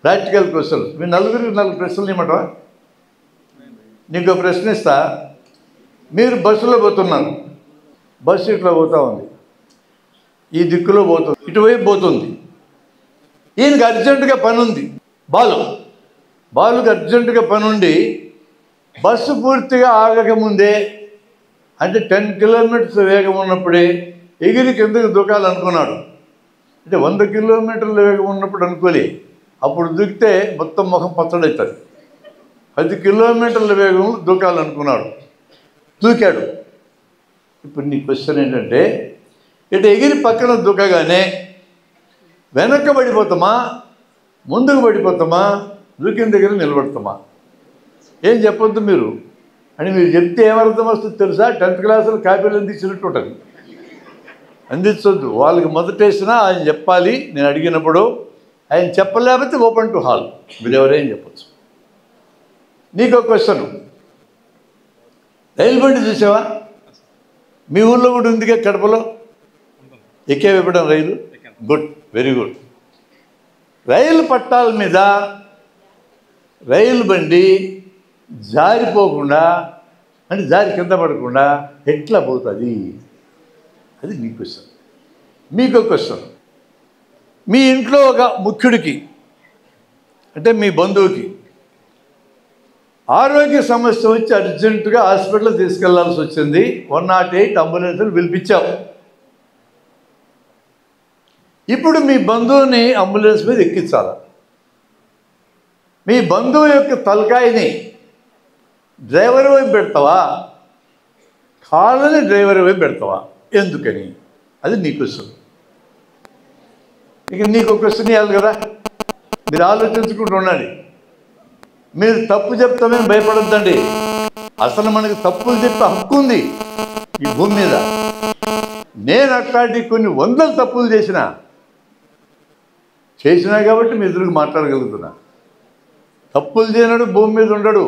ప్రాక్టికల్ క్వశ్చన్స్. మీ నలుగురికి 4 ప్రశ్నలు ఇవ్వమంటావా? నీకు ఒక ప్రశ్న ఇస్తా. మీరు బస్సులో పోతున్నారు. బస్సు ఇట్లా పోతూ ఉంది, ఈ దిక్కులో పోతుంది, ఇటువైపు పోతుంది. ఈయనకి అర్జెంటుగా పని ఉంది. బాలుకి అర్జెంటుగా పని ఉండి బస్సు పూర్తిగా ఆగకముందే, అంటే 10 కిలోమీటర్స్ వేగం ఉన్నప్పుడే ఎగిరి కిందకి దూకాలనుకున్నాడు. అంటే 100 కిలోమీటర్ల వేగం ఉన్నప్పుడు అనుకోలే, అప్పుడు దూకితే మొత్తం ముఖం పచ్చడవుతుంది. 10 కిలోమీటర్ల వేగం దూకాలనుకున్నాడు, దూకాడు. ఇప్పుడు నీ క్వశ్చన్ ఏంటంటే, ఇటు ఎగిరి పక్కన దూకగానే వెనక్కి పడిపోతామా, ముందుకు పడిపోతామా, దూకిన దగ్గర నిలబడతామా? ఏం చెప్పొద్దు మీరు అని. మీరు చెప్తే ఏమర్థం వస్తుంది తెలుసా? 10th క్లాసులో కాపీలు అందించినట్టు ఉంటుంది. అందించొద్దు. వాళ్ళకి మొదటేసినా ఆయన చెప్పాలి. నేను అడిగినప్పుడు ఆయన చెప్పలేకపోతే ఓపెన్ టు హాల్, మీరు ఎవరైనా చెప్పచ్చు. నీకు ఒక క్వశ్చన్. రైలు బండి చూసావా? మీ ఊళ్ళో కూడా ఉందిగా, కడపలో. ఎక్కేవి ఎప్పుడైనా రైలు? Good, very good. రైలు పట్టాల మీద రైలు బండి జారిపోకుండా, అంటే జారి కింద పడకుండా ఎట్లా పోతుంది? అది మీ క్వశ్చన్. మీకు క్వశ్చన్. మీ ఇంట్లో ఒక ముఖ్యుడికి, అంటే మీ బంధువుకి ఆరోగ్య సమస్య వచ్చి అర్జెంటుగా హాస్పిటల్ తీసుకెళ్లాల్సి వచ్చింది. 108 అంబులెన్సులు పిలిపించావు. ఇప్పుడు మీ బంధువుని అంబులెన్స్ మీద ఎక్కించాలి. మీ బంధువు యొక్క తలకాయని డ్రైవర్ వైపు పెడతావా, కాళ్ళని డ్రైవర్ వైపు పెడతావా? ఎందుకని? అది నీ క్వశ్చన్. ఇక నీకు క్వశ్చన్ ఇవ్వాలి కదా, మీరు ఆలోచించుకుంటూ ఉండండి. మీరు తప్పు చెప్తామేం భయపడద్దండి. అసలు మనకి తప్పులు చెప్పే హక్కు ఉంది ఈ భూమి మీద. నేను అట్లాంటి కొన్ని 100 తప్పులు చేసినా కాబట్టి మీ ఎదురుగా మాట్లాడగలుగుతున్నా. తప్పులు చేయనడు భూమి మీద ఉండడు.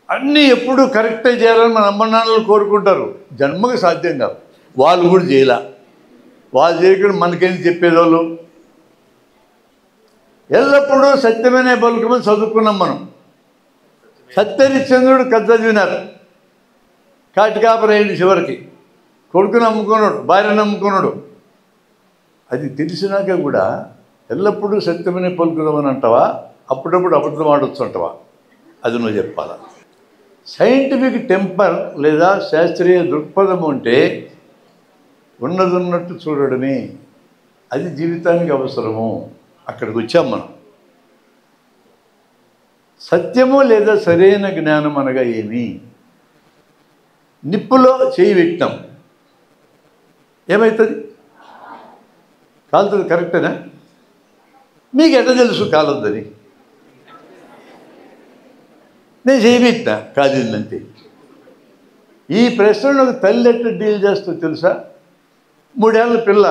అన్నీ ఎప్పుడు కరెక్టే చేయాలని మన అమ్మ నాన్నలు కోరుకుంటారు. జన్మకు సాధ్యం కాదు. వాళ్ళు కూడా చేయలే. వాళ్ళు చేయకుండా మనకేం చెప్పేవాళ్ళు. ఎల్లప్పుడూ సత్యమనే పలుకమని చదువుకున్నాం మనం. సత్యరిచంద్రుడు కథ చదివినారు. కాటికాపరైంది చివరికి. కొడుకుని నమ్ముకున్నాడు, భార్యను నమ్ముకున్నాడు. అది తెలిసినాక కూడా ఎల్లప్పుడూ సత్యమనే పలుకుదామని అంటావా, అప్పుడప్పుడు అబద్ధం ఆడొచ్చు అంటావా? అది నువ్వు చెప్పాలా. సైంటిఫిక్ టెంపర్ లేదా శాస్త్రీయ దృక్పథం ఉంటే ఉన్నదన్నట్టు చూడడమే. అది జీవితానికి అవసరము. అక్కడికి వచ్చాం మనం. సత్యము లేదా సరైన జ్ఞానం అనగా ఏమి? నిప్పులో చేయి పెట్టినాం, ఏమవుతుంది? కాలుతుంది. కరెక్టేనా? మీకు ఎట్లా తెలుసు కాలుద్దని? నేను చేయి పెట్టినా, కాలిందంతే. ఈ ప్రశ్నను ఒక తల్లి ఎట్లా డీల్ చేస్తుందో తెలుసా? 3 ఏళ్ళ పిల్ల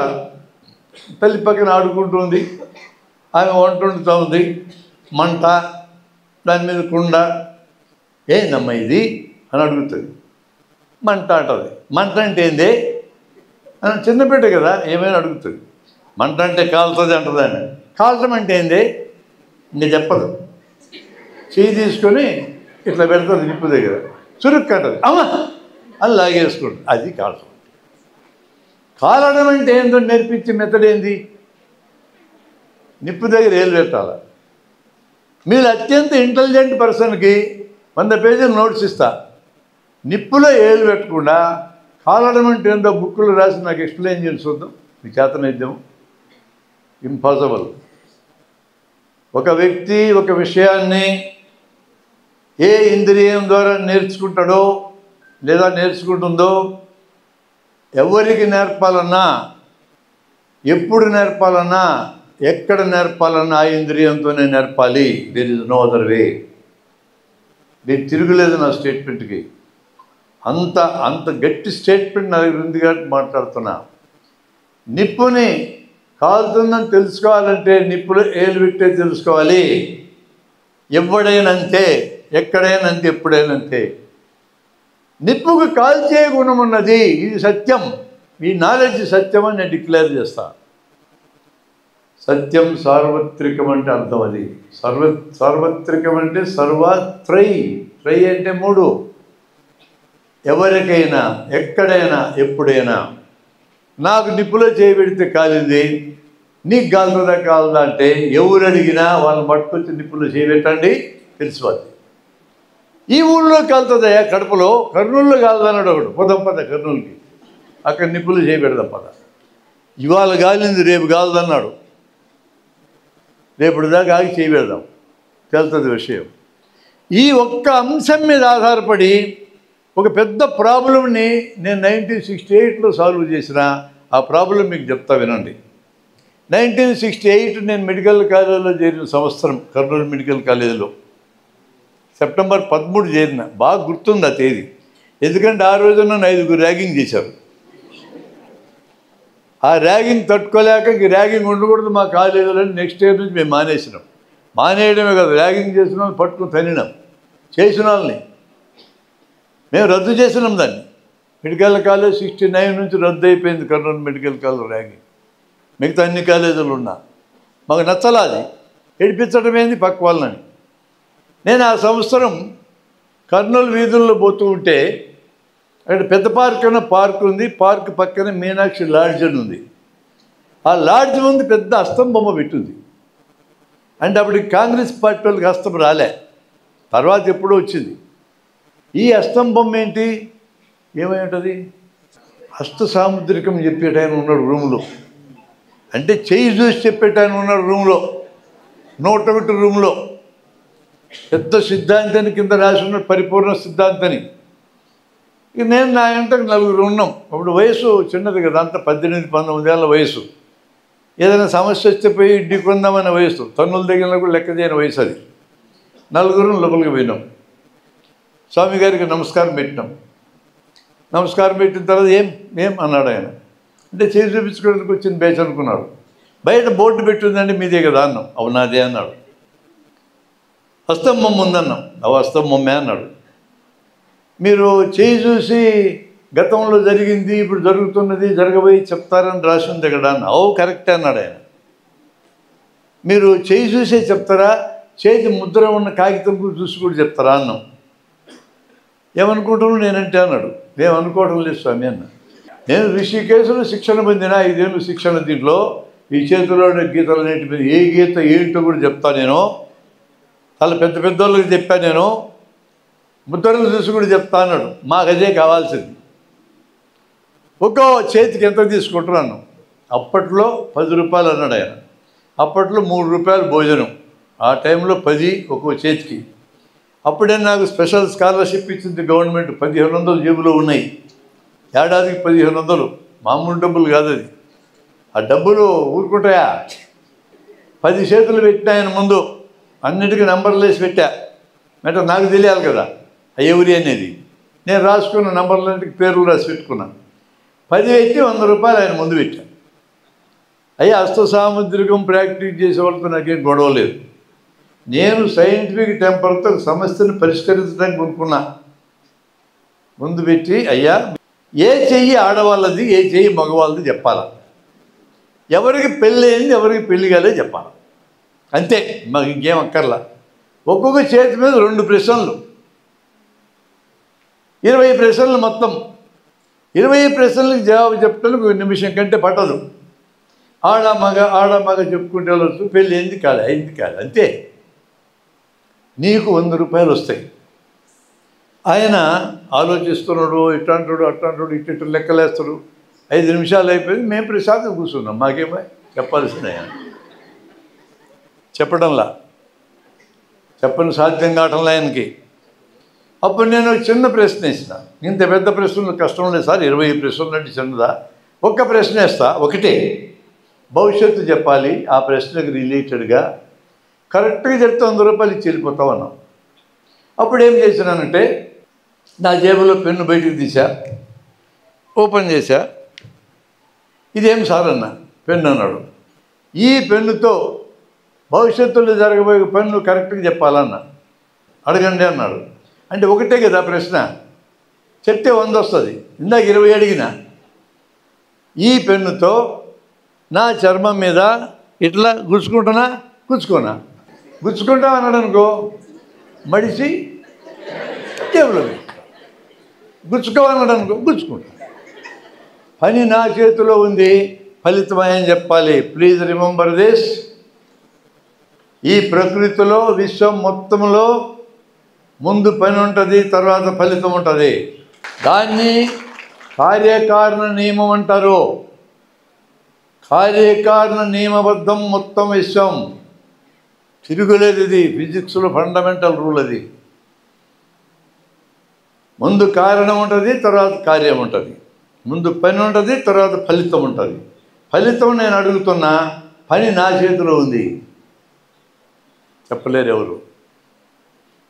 తల్లి పక్కన ఆడుకుంటుంది. ఆమె వంట వండుతూ ఉంది. మంట, దాని మీద కుండ. ఏందమ్మా ఇది అని అడుగుతుంది. మంట అంటుంది. మంట అంటే ఏంది అని చిన్నపిట్ట కదా ఏమైనా అడుగుతుంది. మంట అంటే కాలుతుంది అంటుంది. అని కాల్చడం అంటే ఏంది ఇంకా చెప్పదు. చేయి తీసుకొని ఇట్లా పెడుతుంది నిప్పు దగ్గర, చురుక్కు అంటుంది, అమ్మ అని లాగేసుకుంటుంది. అది కాల్చడం. కాలడం అంటే ఏందో నేర్పించే మెథడ్ ఏంది? నిప్పు దగ్గర ఏలు పెట్టాలి. మీరు అత్యంత ఇంటెలిజెంట్ పర్సన్కి 100 పేజీలు నోట్స్ ఇస్తా, నిప్పులో ఏలు పెట్టకుండా కాలడం అంటే ఏందో బుక్కులు రాసి నాకు ఎక్స్ప్లెయిన్ చేసి చూద్దాం, మీ చేతనైద్యం. ఇంపాసిబుల్. ఒక వ్యక్తి ఒక విషయాన్ని ఏ ఇంద్రియం ద్వారా నేర్చుకుంటాడో లేదా నేర్చుకుంటుందో, ఎవరికి నేర్పాలన్నా, ఎప్పుడు నేర్పాలన్నా, ఎక్కడ నేర్పాలన్నా ఆ ఇంద్రియంతోనే నేర్పాలి. There is no other way. నేను తిరుగులేదు నా స్టేట్మెంట్కి. అంత గట్టి స్టేట్మెంట్ నా దగ్గర ఉంది కాబట్టి మాట్లాడుతున్నా. నిప్పుని కాలుతుందని తెలుసుకోవాలంటే నిప్పులో ఏలు పెట్టే తెలుసుకోవాలి. ఎవడైనంతే, ఎక్కడైనంతే, ఎప్పుడైనంతే. నిప్పుకు కాల్చే గుణం ఉన్నది. ఇది సత్యం. ఈ నాలెడ్జ్ సత్యం అని నేను డిక్లేర్ చేస్తా. సత్యం సార్వత్రికం అంటే అర్థం అది. సార్వత్రికం అంటే సర్వత్రై. త్రై అంటే 3. ఎవరికైనా, ఎక్కడైనా, ఎప్పుడైనా. నాకు నిప్పులో చేయబెడితే కాలింది, నీకు కాలుతుందా కాలదా అంటే ఎవరు అడిగినా వాళ్ళని పట్టుకొచ్చి నిప్పులో చేయబెట్టండి, తెలిసిపోద్ది. ఈ ఊళ్ళో కాలుతుందయ్యా, కడపలో, కర్నూలులో కాలుదన్నాడు ఒకడు. పోదాం పద కర్నూలుకి, అక్కడ నిప్పులు చేయబెడదాం పద. ఇవాళ కాలింది, రేపు కాలుదన్నాడు, రేపు దాకా ఆగి చేయబెడదాం, తెలుస్తుంది విషయం. ఈ ఒక్క అంశం మీద ఆధారపడి ఒక పెద్ద ప్రాబ్లంని నేను 1968లో సాల్వ్ చేసిన. ఆ ప్రాబ్లం మీకు చెప్తా వినండి. 1968 నేను మెడికల్ కాలేజీలో చేరిన సంవత్సరం, కర్నూలు మెడికల్ కాలేజీలో సెప్టెంబర్ 13 చేరిన. బాగా గుర్తుంది ఆ తేదీ, ఎందుకంటే ఆ రోజున నన్ను 5 ర్యాగింగ్ చేశారు. ఆ ర్యాగింగ్ తట్టుకోలేక ఇంక ర్యాగింగ్ ఉండకూడదు మా కాలేజీలో. నెక్స్ట్ ఇయర్ నుంచి మేము మానేసినాం. మానేయడమే కదా, ర్యాగింగ్ చేసిన వాళ్ళని పట్టుకుని తనినాం. చేసిన వాళ్ళని మేము రద్దు చేసినాం దాన్ని. మెడికల్ కాలేజ్ 69 నుంచి రద్దు అయిపోయింది కర్నూలు మెడికల్ కాలేజ్ ర్యాగింగ్. మిగతా అన్ని కాలేజీలు ఉన్నా మాకు నచ్చలా. అది ఏడిపించడం ఏంది పక్క వాళ్ళని. నేను ఆ సంవత్సరం కర్నూలు వీధుల్లో పోతూ ఉంటే అక్కడ పెద్ద పార్క్ అనే పార్క్ ఉంది. పార్క్ పక్కన మీనాక్షి లాడ్జ్ అని ఉంది. ఆ లాడ్జ్ ముందు పెద్ద హస్తం బొమ్మ పెట్టింది. అంటే అప్పటికి కాంగ్రెస్ పార్టీ వాళ్ళకి హస్తం రాలే, తర్వాత ఎప్పుడో వచ్చింది. ఈ హస్తం బొమ్మ ఏంటి, ఏమై ఉంటుంది? హస్త సాముద్రికం చెప్పేటాయన ఉన్నాడు రూమ్లో. అంటే చెయ్యి చూసి చెప్పేటాయన ఉన్నాడు రూమ్లో, 101 రూమ్లో. పెద్ద సిద్ధాంతాన్ని కింద రాసి ఉన్నాడు, పరిపూర్ణ సిద్ధాంతాన్ని. ఇక నేను నా ఇంటకు 4 ఉన్నాం. అప్పుడు వయసు చిన్నది కదా, అంత 18-19 ఏళ్ళ వయసు. ఏదైనా సమస్య వస్తే పోయి ఇడ్డీ కొందామనే వయసు, తన్నుల దగ్గర కూడా లెక్క చేయని వయసు అది. 4 లోపలికి పోయినాం. స్వామి గారికి నమస్కారం పెట్టినాం. నమస్కారం పెట్టిన తర్వాత ఏం అన్నాడు ఆయన. అంటే చేసి చూపించుకోవడానికి వచ్చింది బేచ్ అనుకున్నాడు. బయట బోర్డు పెట్టిందండి మీదే కదా అన్నాం. అవునాదే అన్నాడు. హస్తం బొమ్మ ఉందన్నాం. అవి హస్తం బొమ్మే అన్నాడు. మీరు చేయి చూసి గతంలో జరిగింది, ఇప్పుడు జరుగుతున్నది, జరగబోయి చెప్తారని రాసి ఉంది ఇక్కడ అన్న. ఓ కరెక్టే అన్నాడు ఆయన. మీరు చేయి చూసే చెప్తారా, చేతి ముద్ర ఉన్న కాగితం చూసి కూడా చెప్తారా అన్నాం. ఏమనుకుంటున్నావు నేనంటే అన్నాడు. మేము అనుకోవడం లేదు స్వామి అన్న. నేను ఋషికేశులో శిక్షణ పొందిన 5 ఏళ్ళు శిక్షణ. దీంట్లో ఈ చేతిలో గీతలు నేటి మీద ఏ గీత ఏంటో కూడా చెప్తా నేను. చాలా పెద్ద పెద్దోళ్ళకి చెప్పాను నేను. ముద్రలు చూసి కూడా చెప్తా అన్నాడు. మాకు అదే కావాల్సింది. ఒక్కో చేతికి ఎంత తీసుకుంటున్నాను. అప్పట్లో 10 రూపాయలు అన్నాడు ఆయన. అప్పట్లో 3 రూపాయలు భోజనం. ఆ టైంలో 10 ఒక్కో చేతికి. అప్పుడే నాకు స్పెషల్ స్కాలర్షిప్ ఇచ్చింది గవర్నమెంట్. 1500 జేబులో ఉన్నాయి. ఏడాదికి 1500. మామూలు డబ్బులు కాదు అది. ఆ డబ్బులు ఊరుకుంటాయా? 10 చేతులు పెట్టినా ఆయన ముందు. అన్నిటికీ నెంబర్లు వేసి పెట్టా. అంటే నాకు తెలియాలి కదా ఎవరి అనేది. నేను రాసుకున్న నెంబర్లన్నిటికి పేర్లు రాసి పెట్టుకున్నాను. 10 పెట్టి 100 రూపాయలు ఆయన ముందు పెట్టాను. అయ్యి హస్త సాముద్రికం ప్రాక్టీస్ చేసే వాళ్ళతో నాకేం గొడవ లేదు. నేను సైంటిఫిక్ టెంపర్తో సమస్యను పరిష్కరించడానికి అనుకున్నా. ముందు పెట్టి, అయ్యా ఏ చెయ్యి ఆడవాళ్ళది ఏ చెయ్యి మగవాళ్ళది చెప్పాలా, ఎవరికి పెళ్ళి అయింది ఎవరికి పెళ్ళి కాలేదు చెప్పాలి, అంతే. మాకు ఇంకేం అక్కర్లా. ఒక్కొక్క చేతి మీద 2 ప్రశ్నలు, 20 ప్రశ్నలు మొత్తం. 20 ప్రశ్నలకు జవాబు చెప్పడానికి 1 నిమిషం కంటే పట్టదు. ఆడ మగ చెప్పుకుంటే వెళ్ళొచ్చు, పెళ్ళి అయింది కాదు అంతే. నీకు 100 రూపాయలు వస్తాయి. ఆయన ఆలోచిస్తున్నాడు, ఇట్లాంటాడు అట్లాంటాడు, ఇటు లెక్కలేస్తాడు. 5 నిమిషాలు అయిపోయింది, మేము ప్రశాంతంగా కూర్చున్నాం. మాకేమో చెప్పాల్సిన చెప్పడంలా, చెప్పని సాధ్యం కావటంలా ఆయనకి. అప్పుడు నేను ఒక చిన్న ప్రశ్న వేసిన. ఇంత పెద్ద ప్రశ్నలు కష్టం లేదు సార్, 20 ప్రశ్నలు అంటే చిన్నదా? ఒక్క ప్రశ్న వేస్తా, ఒకటే. భవిష్యత్తు చెప్పాలి, ఆ ప్రశ్నకు రిలేటెడ్గా కరెక్ట్గా చెప్తే 100 రూపాయలు ఇచ్చి వెళ్ళిపోతావు అన్నాం. అప్పుడు ఏం చేసినానంటే, నా జేబులో పెన్ను బయటికి తీసా, ఓపెన్ చేశా. ఇదేం సార్ అన్న? పెన్ను అన్నాడు. ఈ పెన్నుతో భవిష్యత్తులో జరగబోయే పనులు కరెక్ట్గా చెప్పాలన్న. అడగండి అన్నాడు. అంటే ఒకటే కదా ప్రశ్న, చెప్తే 100 వస్తుంది. ఇందాక 20 అడిగిన. ఈ పెన్నుతో నా చర్మం మీద ఇట్లా గుచ్చుకుంటా అన్నాడు అనుకో, మడిసి జేబులో గుచ్చుకోవాలన్నాడు అనుకో, గుచ్చుకుంటా. పని నా చేతిలో ఉంది, ఫలితం అని చెప్పాలి. Please remember this. ఈ ప్రకృతిలో విశ్వం మొత్తంలో ముందు పని ఉంటుంది, తర్వాత ఫలితం ఉంటుంది. దాన్ని కార్యకారణ నియమం అంటారు. కార్యకారణ నియమబద్ధం మొత్తం విశ్వం, తిరుగులేదు. ఇది ఫిజిక్స్లో ఫండమెంటల్ రూల్. అది ముందు కారణం ఉంటుంది, తర్వాత కార్యం ఉంటుంది. ముందు పని ఉంటుంది, తర్వాత ఫలితం ఉంటుంది. ఫలితం నేను అడుగుతున్నా, పని నా చేతిలో ఉంది, చెప్పలేరు ఎవరు.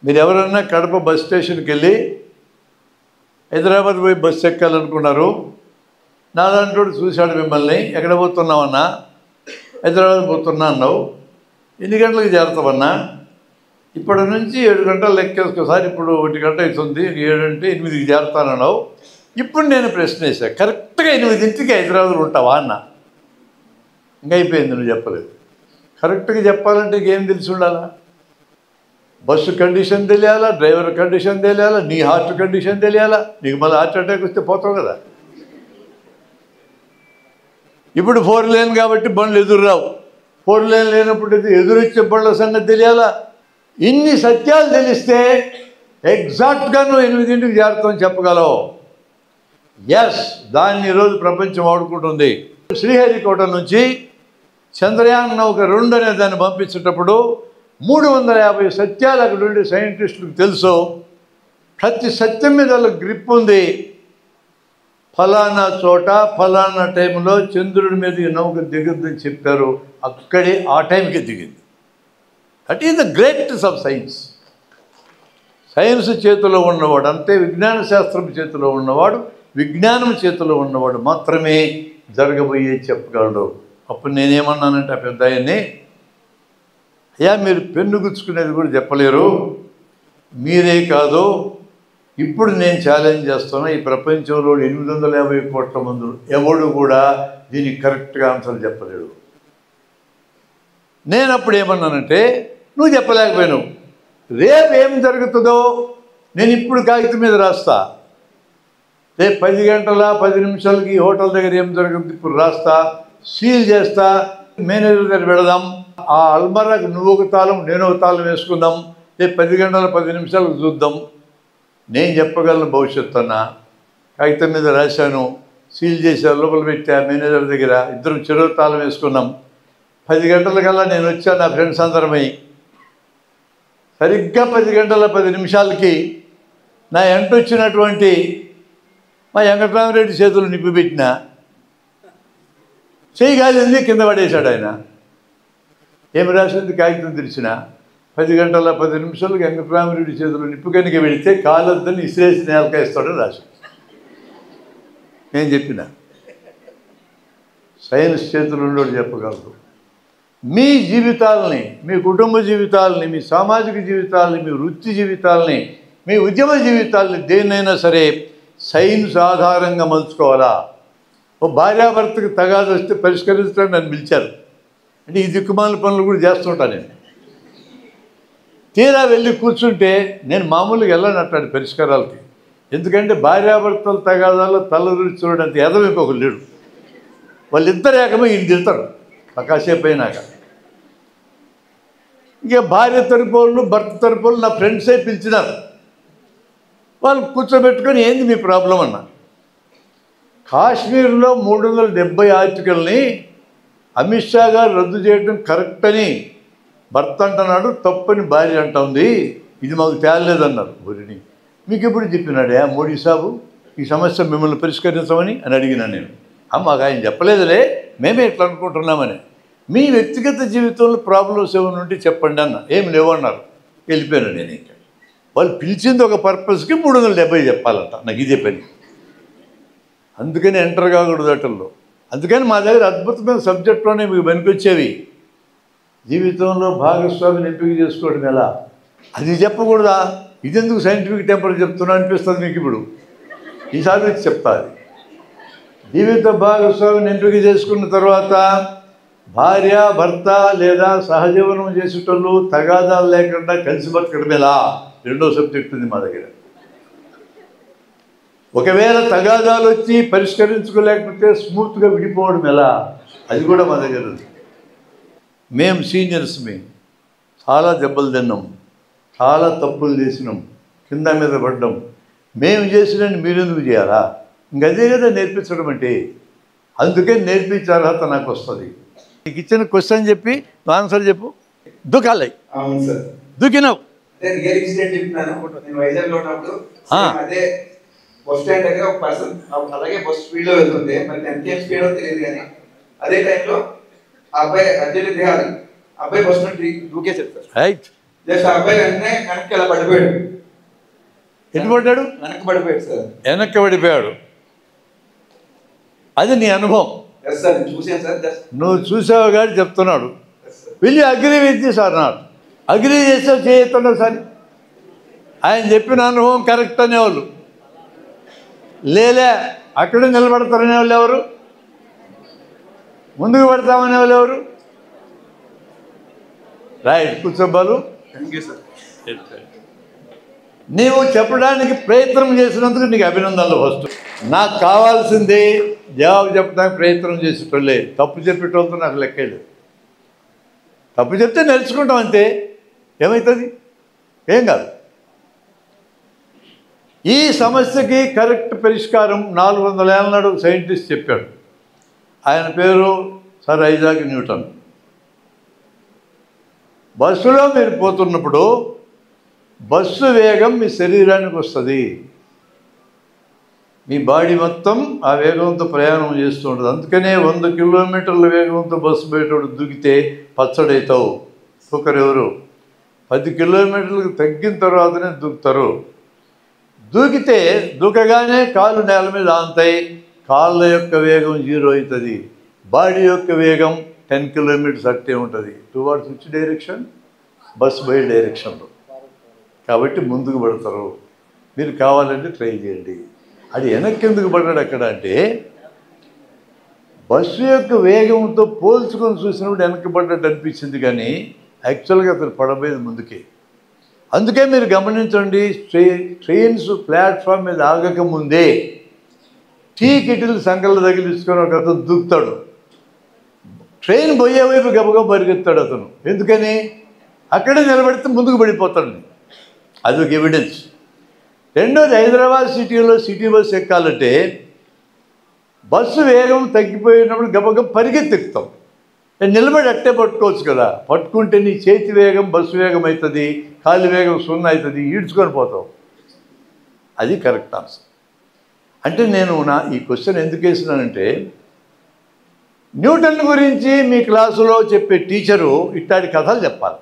మీరు ఎవరన్నా కడప బస్ స్టేషన్కి వెళ్ళి హైదరాబాద్ పోయి బస్సు ఎక్కాలనుకున్నారు, నాలాంటి చూశాడు మిమ్మల్ని, ఎక్కడ పోతున్నావన్నా? హైదరాబాద్ పోతున్నా అన్నావు. ఎన్ని గంటలకు చేరుతావన్నా? ఇప్పటి నుంచి 7 గంటలు లెక్కేసుకో సార్, ఇప్పుడు 1 గంట అవుతుంది, 7 అంటే 8కి చేరుతానన్నావు. ఇప్పుడు నేను ప్రశ్న వేసాను, కరెక్ట్గా 8ంటికి హైదరాబాద్లో ఉంటావా అన్న. ఇంకా అయిపోయింది, నువ్వు చెప్పలేదు. కరెక్ట్గా చెప్పాలంటే ఏం తెలిసి ఉండాలా? బస్సు కండిషన్ తెలియాలా, డ్రైవర్ కండిషన్ తెలియాలా, నీ హార్ట్ కండిషన్ తెలియాలా. నీకు మళ్ళీ హార్ట్ అటాక్ వస్తే పోతావు కదా. ఇప్పుడు 4 లేన్ కాబట్టి బండ్లు ఎదురు రావు. 4 లేన్ లేనప్పుడు ఎదురొచ్చే బండ్ల సంగతి తెలియాలా. ఇన్ని సత్యాలు తెలిస్తే ఎగ్జాక్ట్గా నువ్వు 8ంటికి చేరుతామని చెప్పగలవు. ఎస్, దాన్ని ఈరోజు ప్రపంచం వాడుకుంటుంది. శ్రీహరికోట నుంచి చంద్రయాన్ నౌక 2 అనే దాన్ని పంపించేటప్పుడు 350 సత్యాలు అక్కడ ఉండే సైంటిస్టులకు తెలుసు. ప్రతి సత్యం మీద గ్రిప్ ఉంది. ఫలానా చోట ఫలానా టైంలో చంద్రుడి మీద ఈ నౌక దిగుద్దని చెప్పారు. అక్కడే ఆ టైంకి దిగింది. That is the greatness of science. Science చేతిలో ఉన్నవాడు అంతే, విజ్ఞాన శాస్త్రం చేతిలో ఉన్నవాడు, విజ్ఞానం చేతిలో ఉన్నవాడు మాత్రమే జరగబోయే చెప్పగలడు. అప్పుడు నేనేమన్నానంటే, ఆ పెద్ద ఆయన్ని, అయ్యా మీరు పెన్ను గుచ్చుకునేది కూడా చెప్పలేరు, మీరే కాదు, ఇప్పుడు నేను ఛాలెంజ్ చేస్తున్నా, ఈ ప్రపంచంలో 850 కోట్ల మంది ఎవడు కూడా దీనికి కరెక్ట్గా ఆన్సర్ చెప్పలేడు. నేను అప్పుడు ఏమన్నానంటే, నువ్వు చెప్పలేకపోయినావు, రేపు ఏం జరుగుతుందో నేను ఇప్పుడు కాగితం మీద రాస్తా. రేపు 10 గంటల 10 నిమిషాలకి హోటల్ దగ్గర ఏం జరుగుతుంది ఇప్పుడు రాస్తా, సీల్ చేస్తా, మేనేజర్ దగ్గర పెడదాం. ఆ అల్మరాకి నువ్వు ఒక తాళం నేను ఒక తాళం వేసుకుందాం. రేపు 10 గంటల 10 నిమిషాలకు చూద్దాం. నేను చెప్పగలను భవిష్యత్తు అన్న. కాగితం మీద రాశాను, సీల్ చేసా, లోపల పెట్టా మేనేజర్ దగ్గర. ఇద్దరం చెరువు తాళం వేసుకున్నాం. 10 గంటలకల్లా నేను వచ్చాను, నా ఫ్రెండ్స్ అందరమై. సరిగ్గా 10 గంటల 10 నిమిషాలకి నా ఎంట వచ్చినటువంటి మా వెంకటరామరెడ్డి చేతులు నిప్పి పెట్టిన, చెయ్యి కాలింది, కింద పడేశాడు ఆయన. ఏమి రాసింది కాగితం తెరిచిన 10 గంటల 10 నిమిషాలకు వెంకటరామరెడ్డి చేతులు నిప్పు కనుక వెళితే కాలొద్దని ఇసిరేసి నేలకాయిస్తాడని రాసి. నేను చెప్పిన సైన్స్ చేతులు ఉండోడు చెప్పగలరు. మీ జీవితాలని, మీ కుటుంబ జీవితాలని, మీ సామాజిక జీవితాలని, మీ వృత్తి జీవితాలని, మీ ఉద్యమ జీవితాలని, దేన్నైనా సరే సైన్స్ ఆధారంగా మలుచుకోవాలా? ఓ భార్యాభర్తకు తగాదు వస్తే పరిష్కరించడానికి నన్ను పిలిచారు. అంటే ఈ దిక్కుమాల పనులు కూడా చేస్తుంటాను నేను. తీరా వెళ్ళి కూర్చుంటే నేను మామూలుగా వెళ్ళనట్టాడు పరిష్కారాలకి. ఎందుకంటే భార్యాభర్తల తగాదాల్లో తలదూరి చూడడానికి ఎదవ ఇంకొకరు లేడు. వాళ్ళిద్దరు ఏకమై ఈయన తిడతారు కాసేపు అయినాక. ఇక భార్య తరపు వాళ్ళు భర్త తరపు వాళ్ళు నా ఫ్రెండ్సే పిలిచినారు. వాళ్ళు కూర్చోబెట్టుకొని ఏంది మీ ప్రాబ్లం అన్న. కాశ్మీర్లో 370 ఆర్టికల్ని అమిత్ షా గారు రద్దు చేయడం కరెక్ట్ అని భర్త అంటున్నాడు, తప్పని భార్య అంటుంది. ఇది మాకు తేలలేదన్నారు. ఊరిని మీకు ఎప్పుడు చెప్పినాడే మోడీ సాబు ఈ సమస్య మిమ్మల్ని పరిష్కరించమని అని అడిగినాను నేను. మాకు ఆయన చెప్పలేదులే, మేమే ఇట్లా అనుకుంటున్నామని. మీ వ్యక్తిగత జీవితంలో ప్రాబ్లమ్స్ ఏమైనా ఉంటే చెప్పండి అన్న. ఏమి లేవన్నారు. వెళ్ళిపోయాను నేను. ఇంకా వాళ్ళు పిలిచింది ఒక పర్పస్కి 370 చెప్పాలంట. నాకు ఇదే పని. అందుకని ఎంటర్ కాకూడదు అటల్లో. అందుకని మా దగ్గర అద్భుతమైన సబ్జెక్టులోనే మీకు పనికొచ్చేవి. జీవితంలో భాగస్వామిని ఎంపిక చేసుకోవడం ఎలా, అది చెప్పకూడదా? ఇదెందుకు సైంటిఫిక్ టెంపర్ చెప్తున్నా అనిపిస్తుంది మీకు ఇప్పుడు. ఈసారి వచ్చి చెప్తా. అది జీవిత భాగస్వామిని ఎంపిక చేసుకున్న తర్వాత భార్య భర్త లేదా సహజీవనం చేసేటోళ్ళు తగాదాలు లేకుండా కలిసి బతకడం ఎలా, రెండో సబ్జెక్ట్ ఉంది మా దగ్గర. ఒకవేళ తగాదాలు వచ్చి పరిష్కరించుకోలేకపోతే స్మూత్గా విడిపోవడం ఎలా, అది కూడా మా దగ్గర ఉంది. మేము సీనియర్స్ చాలా దెబ్బలు తిన్నాం, చాలా తప్పులు చేసినాం, కింద మీద పడ్డాం. మేము చేసినని మీరెందుకు చేయాలా? ఇంకదే కదా నేర్పించడం అంటే. అందుకే నేర్పించే అర్హత నాకు వస్తుంది. నీకు ఇచ్చిన క్వశ్చన్ చెప్పి నువ్వు ఆన్సర్ చెప్పు. దూకాలి. అవును సార్. దూకినావు. అదే బస్ స్టాండ్ దగ్గర ఒక పర్సన్ అలాగే బస్ స్పీడ్ లో వెళ్తుంది. మరి ఎంత స్పీడ్ తెలియదు కానీ అదే టైంలో అబ్బాయి అర్జెంట్ దిగాలి. అబ్బాయి బస్ నుండి దూకేసాడు సార్. రైట్. జస్ట్ అబ్బాయి వెంటనే వెనక్కి అలా పడిపోయాడు. ఎటు పడ్డాడు? వెనక్కి పడిపోయాడు సార్. వెనక్కి పడిపోయాడు. అది నీ అనుభవం. సార్ చూసాను సార్. నువ్వు చూసావు కానీ చెప్తున్నాడు. వెళ్ళి agree with this or not. Agree చేసావు చేయొద్దు సార్. ఆయన చెప్పిన అనుభవం కరెక్ట్ అనేవాళ్ళు లేలే. అక్కడే నిలబడతారనే వాళ్ళు ఎవరు? ముందుకు పడతామనే వాళ్ళు ఎవరు? రైట్. కూర్చోబాలు. Thank you sir. నీవు చెప్పడానికి ప్రయత్నం చేసినందుకు నీకు అభినందనలు. ఫస్ట్ నాకు కావాల్సింది జవాబు చెప్పడానికి ప్రయత్నం చేసేటోళ్ళే. తప్పు చెప్పేటోళ్ళతో నాకు లెక్కలేదు. తప్పు చెప్తే నేర్చుకుంటాం అంతే. ఏమవుతుంది? ఏం కాదు. ఈ సమస్యకి కరెక్ట్ పరిష్కారం 400 ఏళ్ళ నాడు సైంటిస్ట్ చెప్పాడు. ఆయన పేరు సర్ ఐజాక్ న్యూటన్. బస్సులో మీరు పోతున్నప్పుడు బస్సు వేగం మీ శరీరానికి వస్తుంది. మీ బాడీ మొత్తం ఆ వేగంతో ప్రయాణం చేస్తూ ఉంటుంది. అందుకనే 100 కిలోమీటర్ల వేగంతో బస్సు బయట దూకితే పచ్చడవుతావు. ఒకరెవరు 10 కిలోమీటర్లకు తగ్గిన తర్వాతనే దూకుతారు. దూకితే దూకగానే కాళ్ళు నేల మీద ఆంతాయి. కాళ్ళ యొక్క వేగం 0 అవుతుంది. బాడీ యొక్క వేగం 10 కిలోమీటర్స్ అట్టే ఉంటుంది. Towards which direction? Bus by డైరెక్షన్లో. కాబట్టి ముందుకు పడతారు. మీరు కావాలంటే ట్రై చేయండి. అది వెనక్కి ఎందుకు పడ్డాడు అక్కడ అంటే బస్సు యొక్క వేగంతో పోల్చుకొని చూసినప్పుడు వెనక్కి పడ్డట్టు అనిపించింది, కానీ యాక్చువల్గా అతను పడబోయేది ముందుకే. అందుకే మీరు గమనించండి, ట్రైన్స్ ప్లాట్ఫామ్ మీద ఆగకముందే టీ కిటిల్ సంకలు తగిలించుకొని ఒక అతను దూకుతాడు. ట్రైన్ పోయే వైపు గబగబ పరిగెత్తాడు అతను. ఎందుకని? అక్కడే నిలబడితే ముందుకు పడిపోతాడు. అదొక ఎవిడెన్స్. రెండోది, హైదరాబాద్ సిటీలో సిటీ బస్సు ఎక్కాలంటే బస్సు వేగం తగ్గిపోయినప్పుడు గబగబ పరిగెత్తెక్కుతాం. నిలబడి అట్టే పట్టుకోవచ్చు కదా. పట్టుకుంటే నీ చేతి వేగం బస్సు వేగం అవుతుంది, కాలి వేగం 0 అవుతుంది, ఈడ్చుకొని పోతావు. అది కరెక్ట్ ఆన్సర్. అంటే నేను ఈ క్వశ్చన్ ఎందుకు వేసినానంటే, న్యూటన్ గురించి మీ క్లాసులో చెప్పే టీచరు ఇట్లాంటి కథలు చెప్పాలి.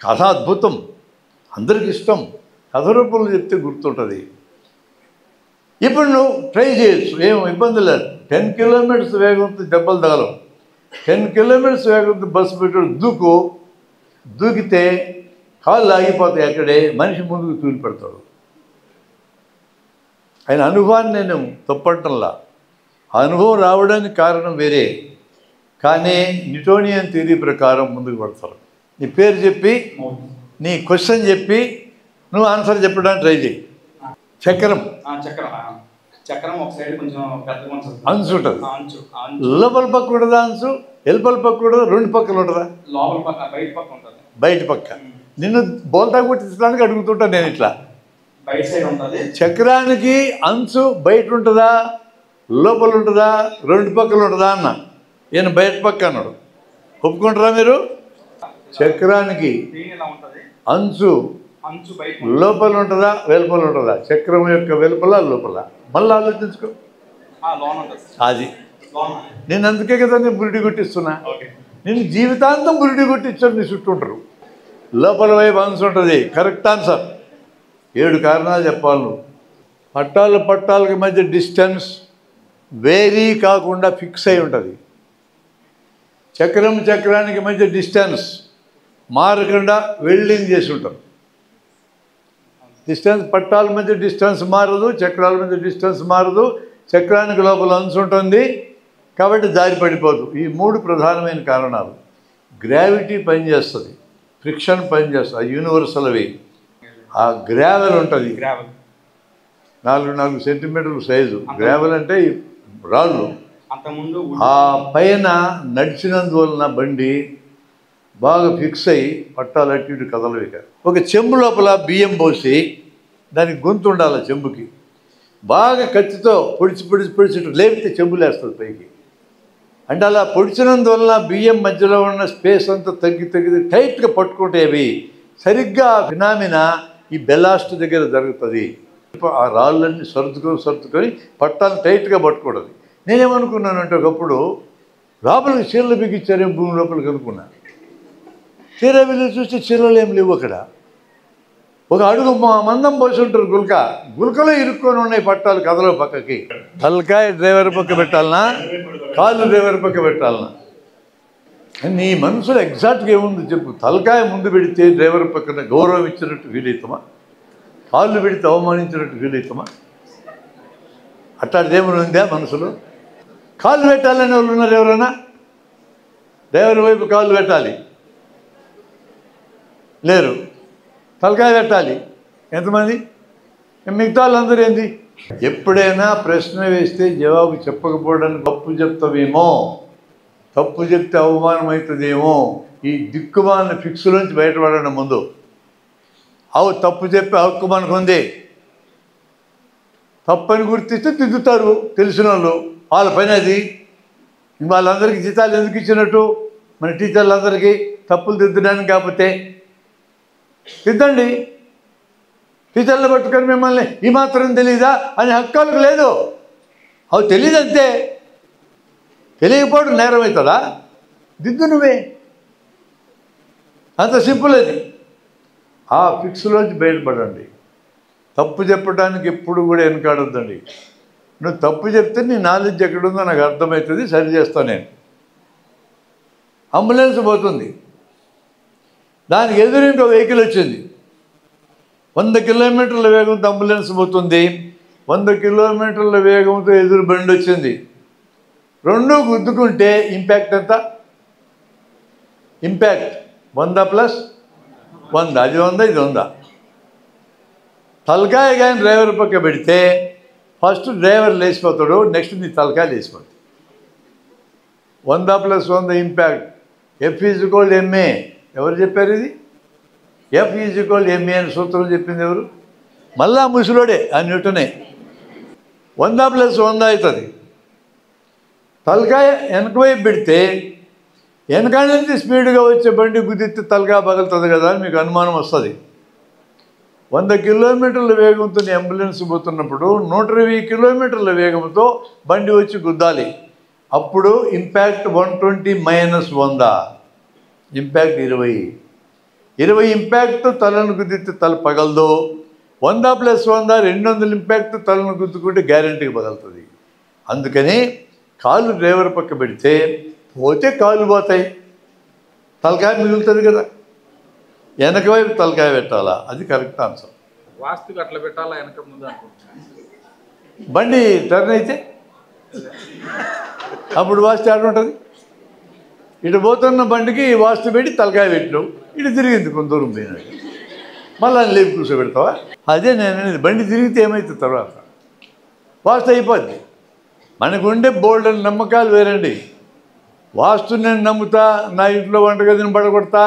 కథ అద్భుతం, అందరికి ఇష్టం. కథ రూపంలో చెప్తే గుర్తుంటుంది. ఇప్పుడు నువ్వు ట్రై చేయొచ్చు, ఏం ఇబ్బంది లేదు. 10 కిలోమీటర్స్ వేగంతో దెబ్బలు తగలవు. 10 కిలోమీటర్స్ వేగంతో బస్సు పెట్టి దూకితే కాళ్ళు ఆగిపోతాయి. అక్కడే మనిషి ముందుకు తూలి పెడతాడు. ఆయన అనుభవాన్ని నేను తప్పటంలా, ఆ అనుభవం రావడానికి కారణం వేరే, కానీ న్యూటోనియన్ థియరీ ప్రకారం ముందుకు పడతారు. నీ పేరు చెప్పి నీ క్వశ్చన్ చెప్పి నువ్వు ఆన్సర్ చెప్పడానికి ట్రై చేయి. చక్రం చక్రం ఒక సైడ్ కొంచెం పెద్దగా అంచు ఉంటుంది, లోపల పక్క ఉంటుందా అంచు, ఎల్పల పక్క ఉంటుందా, రెండు పక్కలు ఉంటుందా? లోపల పక్క బయట పక్క ఉంటుంది. బయట పక్క. నిన్ను బోల్తా కొట్టించడానికి అడుగుతుంటా నేను ఇట్లా. బయట సైడ్ ఉంటుంది. చక్రానికి అంచు బయట ఉంటుందా లోపల ఉంటుందా రెండు పక్కలు ఉంటుందా అన్న. ఈయన బయట పక్క అన్నాడు. ఒప్పుకుంటారా మీరు? చక్రానికి అంచు లోపల ఉంటుందా వెలుపల ఉంటుందా? చక్రం యొక్క వెలుపల లోపల. మళ్ళీ ఆలోచించుకో. అది నేను అందుకే కదా నేను బురిడి కొట్టిస్తున్నా. నేను జీవితాంతం బురిడి కొట్టించాను. నీ చుట్టూ ఉంటారు. లోపల వైపు అంచు ఉంటుంది. Correct answer. 7 కారణాలు చెప్పాలి నువ్వు. పట్టాలకి మధ్య డిస్టెన్స్ వేరీ కాకుండా ఫిక్స్ అయి ఉంటుంది. చక్రానికి మధ్య డిస్టెన్స్ మారకుండా వెల్డింగ్ చేసి ఉంటారు. డిస్టెన్స్ పట్టాల మధ్య డిస్టెన్స్ మారదు, చక్రాల మధ్య డిస్టెన్స్ మారదు, చక్రానికి లోపల అంచు ఉంటుంది కాబట్టి జారి పడిపోదు. ఈ 3 ప్రధానమైన కారణాలు. గ్రావిటీ పనిచేస్తుంది, ఫ్రిక్షన్ పనిచేస్తుంది, ఆ యూనివర్సల్ అవి. ఆ గ్రావెల్ ఉంటుంది, 4 సెంటీమీటర్ల సైజు గ్రావెల్ అంటే రాళ్ళు. ఆ పైన నడిచినందువలన బండి బాగా ఫిక్స్ అయ్యి పట్టాలు అటు ఇటు కదలవిక. ఒక చెంబు లోపల బియ్యం పోసి దానికి గొంతు ఉండాలి. చెంబుకి బాగా కత్తితో పొడిచి లేపితే చెంబు లేస్తుంది పైకి. అంటే అలా పొడిచినందువలన బియ్యం మధ్యలో ఉన్న స్పేస్ అంతా తగ్గి టైట్గా పట్టుకుంటే అవి సరిగ్గా ఫినామినా ఈ బెలాస్ట్ దగ్గర జరుగుతుంది. ఆ రాళ్ళన్నీ సర్దుకొని పట్టాలు టైట్గా పట్టుకూడదు. నేనేమనుకున్నానంటే ఒకప్పుడు లోపలికి చీరలు బిగించారేం భూమి లోపలికి అనుకున్నాను. చీర వెళ్ళి చూస్తే చీరలు ఏం లేవు అక్కడ. ఒక అడుగు మందం పోసి ఉంటారు గుల్కలో ఇరుక్కొని ఉన్నాయి పట్టాలు కథలో పక్కకి. తలకాయ డ్రైవర్ పక్క పెట్టాలనా, కాళ్ళు డ్రైవర్ పక్క పెట్టాలనా? నీ మనసులో ఎగ్జాక్ట్గా ఏముంది చెప్పు. తలకాయ ముందు పెడితే డ్రైవర్ పక్కన గౌరవం ఇచ్చినట్టు ఫీల్ అవుతామా? కాళ్ళు పెడితే అవమానించినట్టు ఫీల్ అవుతామా? అట్లాంటిదేమైనా ఉందా మనసులో? కాళ్ళు పెట్టాలని వాళ్ళు ఉన్నారు ఎవరైనా? డ్రైవర్ వైపు కాళ్ళు పెట్టాలి లేరు, తలకాయ పెట్టాలి ఎంతమంది? మిగతా వాళ్ళందరూ ఏంది? ఎప్పుడైనా ప్రశ్న వేస్తే జవాబు చెప్పకపోవడానికి తప్పు చెప్తావేమో, తప్పు చెప్తే అవమానం అవుతుందేమో, ఈ దిక్కుమాలిన ఫిక్స్లోంచి బయటపడడం ముందు. తప్పు చెప్పే హక్కు మనకు ఉంది. తప్పని గుర్తిస్తే దిద్దుతారు తెలిసిన వాళ్ళు, వాళ్ళ పని అది. వాళ్ళందరికీ జీతాలు ఎందుకు ఇచ్చినట్టు? మన టీచర్లందరికీ తప్పులు దిద్దడానికి. కాకపోతే దిద్దండి. టీచర్లు పట్టుకొని మిమ్మల్ని ఈ మాత్రం తెలీదా అని హక్కులకు లేదు. అవి తెలియదంతే. తెలియకపోవడం నేరం అవుతుందా? దిద్దు నువ్వే. అంత సింపుల్ అది. ఆ ఫిక్స్లోంచి బయటపడండి. తప్పు చెప్పడానికి ఎప్పుడు కూడా వెనకాడొద్దండి. నువ్వు తప్పు చెప్తే నీ నాలెడ్జ్ ఎక్కడుందో నాకు అర్థమవుతుంది, సరి చేస్తాను నేను. అంబులెన్స్ పోతుంది, దానికి ఎదురు ఇంకో వెహికల్ వచ్చింది. 100 కిలోమీటర్ల వేగంతో అంబులెన్స్ పోతుంది. 100 కిలోమీటర్ల వేగంతో ఎదురు బండి వచ్చింది. రెండు గుద్దుకుంటే ఇంపాక్ట్ ఎంత? ఇంపాక్ట్ 100 + 100. అది 100, ఇది 100. తలకాయ కానీ డ్రైవర్ పక్క పెడితే ఫస్ట్ డ్రైవర్ లేచిపోతాడు, నెక్స్ట్ నీ తలకాయ లేచిపోతుంది. 100 + 100 ఇంపాక్ట్. F = ma. ఎవరు చెప్పారు ఇది? F = ma అని సూత్రం చెప్పింది ఎవరు? మళ్ళా ముసలోడే, ఆ న్యూటనే. 100 + 100 అవుతుంది. తలకాయ వెనక వైపు పెడితే వెనకాల నుంచి స్పీడ్గా వచ్చే బండి గుద్దితే తలకాయ పగులుతుంది కదా అని మీకు అనుమానం వస్తుంది. 100 కిలోమీటర్ల వేగంతో అంబులెన్స్ పోతున్నప్పుడు 120 కిలోమీటర్ల వేగంతో బండి వచ్చి గుద్దాలి. అప్పుడు ఇంపాక్ట్ 120 - 100, ఇంపాక్ట్ 20. 20 ఇంపాక్ట్ తలను గుద్దితే తల పగలదు. 100 + 100 200 ఇంపాక్ట్ తలను గుద్దుకుంటే గ్యారెంటీగా పగలుతుంది. అందుకని కాళ్ళు డ్రైవర్ పక్క పెడితే పోతే కాళ్ళు పోతాయి, తలకాయ మిగులుతుంది కదా. వెనక వైపు తలకాయ పెట్టాలా? అది కరెక్ట్ ఆన్సర్. వాస్తుకి అట్లా పెట్టాలా వెనక ముందు అనుకుంటున్నాను. బండి టర్న్ అయితే అప్పుడు వాస్తు ఆడ ఉంటుంది. ఇటు పోతున్న బండికి వాస్తు పెట్టి తలకాయ పెట్టినావు, ఇటు తిరిగింది కొంత దూరం పోయినాడు, మళ్ళీ లేపు కూర్చోబెడతావా? అదే నేను అనేది. బండి తిరిగితే ఏమవుతుంది తర్వాత? వాస్తు అయిపోద్ది. మనకు ఉండే బోల్డ్ అని నమ్మకాలు వేరండి. వాస్తు నేను నమ్ముతా, నా ఇంట్లో వంటగదిని పడగొడతా,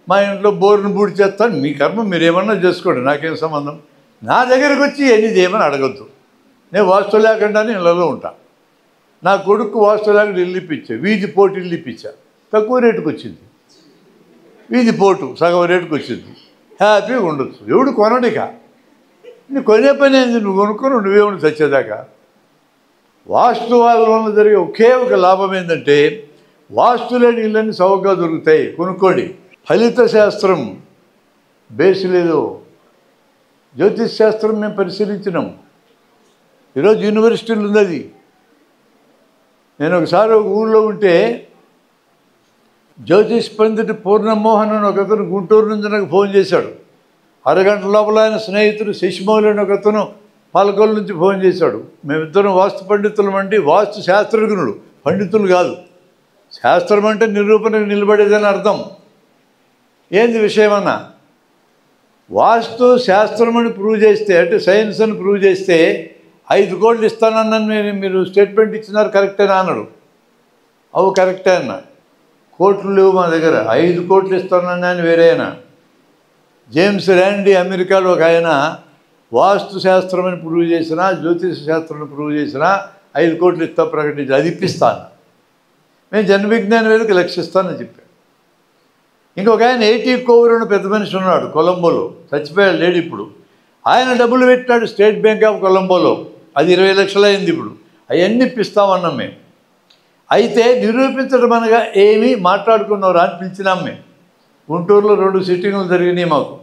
మా ఇంట్లో బోర్ని బూడి చేస్తాను, మీ కర్మ మీరు ఏమన్నా చేసుకోండి, నాకేం సంబంధం. నా దగ్గరికి వచ్చి ఎన్ని చేయమని అడగద్దు. నేను వాస్తు లేకుండానే ఇళ్ళలో ఉంటా. నా కొడుకు వాస్తు లేకుండా ఇల్లు ఇప్పించా, వీధి పోటు ఇల్లు ఇప్పించా, తక్కువ రేటుకు వచ్చింది. వీధి పోటు సగం రేటుకు వచ్చింది, హ్యాపీగా ఉండొచ్చు. ఎవడు కొనడిక, నీ కొనే పని ఏంది, నువ్వు కొనుక్కొని నువ్వేమని చచ్చేదాకా. వాస్తు వల్ల జరిగే ఒకే ఒక లాభం ఏంటంటే వాస్తు లేని ఇళ్ళని సౌకగా దొరుకుతాయి, కొనుక్కోండి. ఫలిత శాస్త్రం బేస్ లేదు. జ్యోతిష్ శాస్త్రం మేము పరిశీలించినాం. ఈరోజు యూనివర్సిటీలు ఉన్నది. నేను ఒకసారి ఒక ఊళ్ళో ఉంటే జ్యోతిష్ పండిట్ పూర్ణమోహన్ అని ఒకతను గుంటూరు నుంచి నాకు ఫోన్ చేశాడు. అరగంట లోపల ఆయన స్నేహితుడు శశిమౌళి అని ఒకతను పాలకొల్లు నుంచి ఫోన్ చేశాడు. మేమిద్దరం వాస్తు పండితులం అంటే వాస్తు శాస్త్రజ్ఞుడు, పండితులు కాదు. శాస్త్రం అంటే నిరూపణకు నిలబడేదని అర్థం. ఏంది విషయం అన్నా, వాస్తు శాస్త్రం అని ప్రూవ్ చేస్తే, అంటే సైన్స్ అని ప్రూవ్ చేస్తే 5 కోట్లు ఇస్తానన్నాను మీరు స్టేట్మెంట్ ఇచ్చినారు, కరెక్టేనా అన్నాడు. అవు కరెక్టే అన్న. కోట్లు లేవు మా దగ్గర, 5 కోట్లు ఇస్తానన్నా అని వేరే ఆయన. జేమ్స్ ర్యాండీ అమెరికాలో ఒక ఆయన వాస్తు శాస్త్రం అని ప్రూవ్ చేసినా, జ్యోతిష శాస్త్రం ప్రూవ్ చేసినా 5 కోట్లు ఇస్తా ప్రకటించి, అది ఇప్పిస్తాను. మేము జన విజ్ఞాన వేదిక లక్షిస్తానని చెప్పాను. ఇంకొక ఆయన 80 కోవూరు అని పెద్ద మనిషి ఉన్నాడు కొలంబోలో, చచ్చిపోయాడు, లేడు ఇప్పుడు. ఆయన డబ్బులు పెట్టాడు స్టేట్ బ్యాంక్ ఆఫ్ కొలంబోలో, అది 20 లక్షలు అయింది ఇప్పుడు. అవన్నీ ఇప్పిస్తామన్నాం మేము. అయితే నిరూపించడం అనగా ఏమీ మాట్లాడుకున్నవరా అని పిలిచినాం మేము. గుంటూరులో 2 సిట్టింగులు జరిగినాయి మాకు.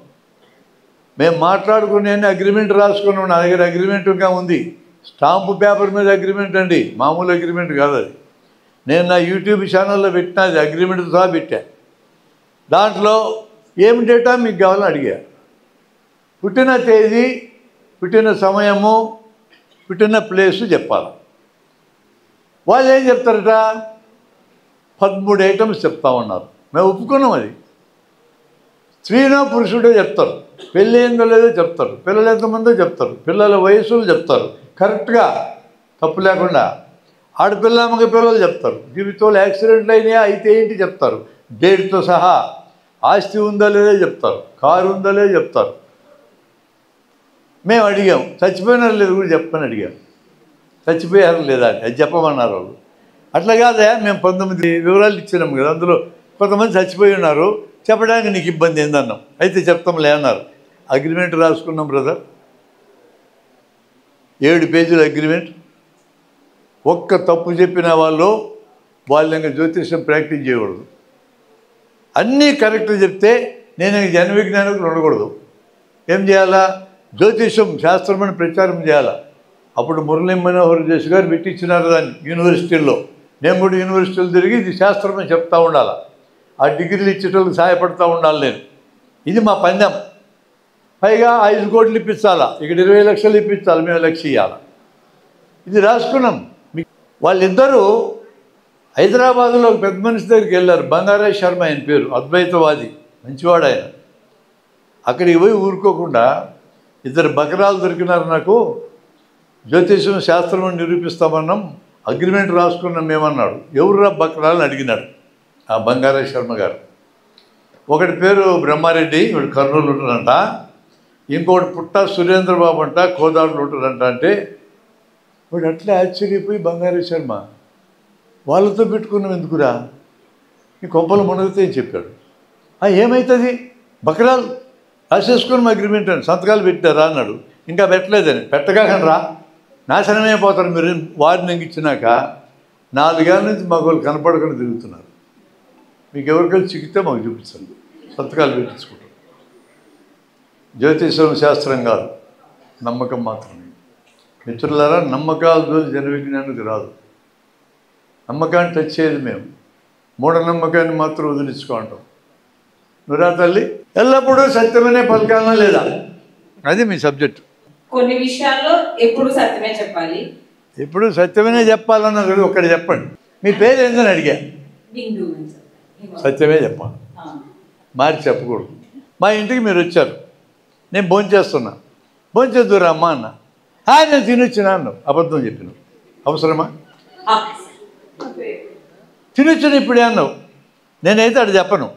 మేము మాట్లాడుకునే అగ్రిమెంట్ రాసుకున్నాం. నా దగ్గర అగ్రిమెంట్ ఇంకా ఉంది, స్టాంపు పేపర్ మీద అగ్రిమెంట్ అండి, మామూలు అగ్రిమెంట్ కాదు అది. నేను నా యూట్యూబ్ ఛానల్లో పెట్టిన, అది అగ్రిమెంట్తో సహా పెట్టా. దాంట్లో ఏమి డేటా మీకు కావాలని అడిగా. పుట్టిన తేదీ, పుట్టిన సమయము, పుట్టిన ప్లేసు చెప్పాలి. వాళ్ళు ఏం చెప్తారట, 13 ఐటమ్స్ చెప్తామన్నారు. మేము ఒప్పుకున్నాం. అది స్త్రీనో పురుషుడో చెప్తారు, పెళ్ళి ఏందో లేదో చెప్తారు, పిల్లలు ఎంతమందో చెప్తారు, పిల్లల వయసులు చెప్తారు కరెక్ట్గా, తప్పు లేకుండా. ఆడపిల్ల మగ పిల్లలు చెప్తారు, జీవితంలో యాక్సిడెంట్లు అయినాయా అయితే ఏంటి చెప్తారు, డేట్తో సహా. ఆస్తి ఉందా లేదో చెప్తారు, కారు ఉందా లేదో చెప్తారు. మేము అడిగాం, చచ్చిపోయినారు లేదు కూడా చెప్పని అడిగాం. చచ్చిపోయారు లేదా అని, అది చెప్పమన్నారు వాళ్ళు. అట్లా కాదా, మేము 19 వివరాలు ఇచ్చినాం కదా, అందులో కొంతమంది చచ్చిపోయి ఉన్నారు, చెప్పడానికి నీకు ఇబ్బంది ఏందన్నాం. అయితే చెప్తాంలే అన్నారు. అగ్రిమెంట్ రాసుకున్నాం బ్రదర్, 7 పేజీల అగ్రిమెంట్. ఒక్క తప్పు చెప్పిన వాళ్ళు ఇంకా జ్యోతిష్యం ప్రాక్టీస్ చేయకూడదు. అన్నీ కరెక్ట్గా చెప్తే నేను జన విజ్ఞానికులు ఉండకూడదు. ఏం చేయాలా, జ్యోతిష్యం శాస్త్రం అని ప్రచారం చేయాలా. అప్పుడు మురళీ మనోహర్ జోషి గారు పెట్టించినారు దాన్ని యూనివర్సిటీల్లో. నేను కూడా యూనివర్సిటీలు తిరిగి ఇది శాస్త్రం అని చెప్తూ ఉండాలి, ఆ డిగ్రీలు ఇచ్చేటోళ్ళకి సహాయపడుతూ ఉండాలి నేను. ఇది మా పందెం. పైగా 5 కోట్లు ఇప్పించాలా, ఇక్కడ 20 లక్షలు ఇప్పించాలి, మేము 1 లక్ష ఇవ్వాలి. ఇది రాసుకున్నాం. వాళ్ళిద్దరూ హైదరాబాద్లో ఒక పెద్ద మనిషి దగ్గరికి వెళ్ళారు, బంగారా శర్మ ఆయన పేరు, అద్వైతవాది, మంచివాడు ఆయన. అక్కడికి పోయి ఊరుకోకుండా 2 బకరాలు దొరికినారు నాకు, జ్యోతిష్యం శాస్త్రం నిరూపిస్తామన్నాం, అగ్రిమెంట్ రాసుకున్నాం మేమన్నాడు. ఎవరు బకరాలని అడిగినాడు ఆ బంగారా శర్మ గారు. ఒకటి పేరు బ్రహ్మారెడ్డి, వాడు కర్నూలు ఉంటాడంట, ఇంకోటి పుట్ట సురేంద్రబాబు అంట, కోదాడులు ఉంటాడంట. అంటే వాడు అట్లా ఆశ్చర్యపోయి బంగారా శర్మ వాళ్ళతో పెట్టుకున్నాం ఎందుకురా, ఈ కొంపలు మునగితే చెప్పాడు. ఏమవుతుంది, బకరాలు రాసేసుకున్నాం అగ్రిమెంట్ అని, సంతకాలు పెట్టారా అన్నాడు. ఇంకా పెట్టలేదని, పెట్టగాకని రా నాశనమైపోతారు మీరు, వారిని ఇచ్చినాక 4 ఏళ్ళ నుంచి మాకు వాళ్ళు కనపడకుండా తిరుగుతున్నారు. మీకు ఎవరికైనా చిక్కితే మాకు చూపించండి, సంతకాలు పెట్టించుకుంటాం. జ్యోతిషం శాస్త్రం కాదు, నమ్మకం మాత్రమే. మిత్రులారా, నమ్మకాలు జన విజ్ఞానానికి రాదు. నమ్మకాన్ని టచ్ చేయదు మేము, మూఢనమ్మకాన్ని మాత్రం వదిలించుకుంటాం. నువ్వురా తల్లి, ఎల్లప్పుడూ సత్యమనే పలకాలనా లేదా, అది మీ సబ్జెక్టు. కొన్ని విషయాల్లో ఎప్పుడు సత్యమే చెప్పాలి. ఇప్పుడు సత్యమే చెప్పాలన్నది ఒక్కటి చెప్పండి. మీ పేరు ఏందని అడిగా, బిందు. సత్యమే చెప్పాలి, మార్చి చెప్పకూడదు. మా ఇంటికి మీరు వచ్చారు, నేను భోంచేస్తున్నా, భోంచేద్దురా అమ్మ అన్న, నేను తినొచ్చినా అన్నావు, అబద్ధం చెప్పినావు. అవసరమా? తినొచ్చిన ఇప్పుడే అన్నావు. నేనైతే అటు చెప్పను.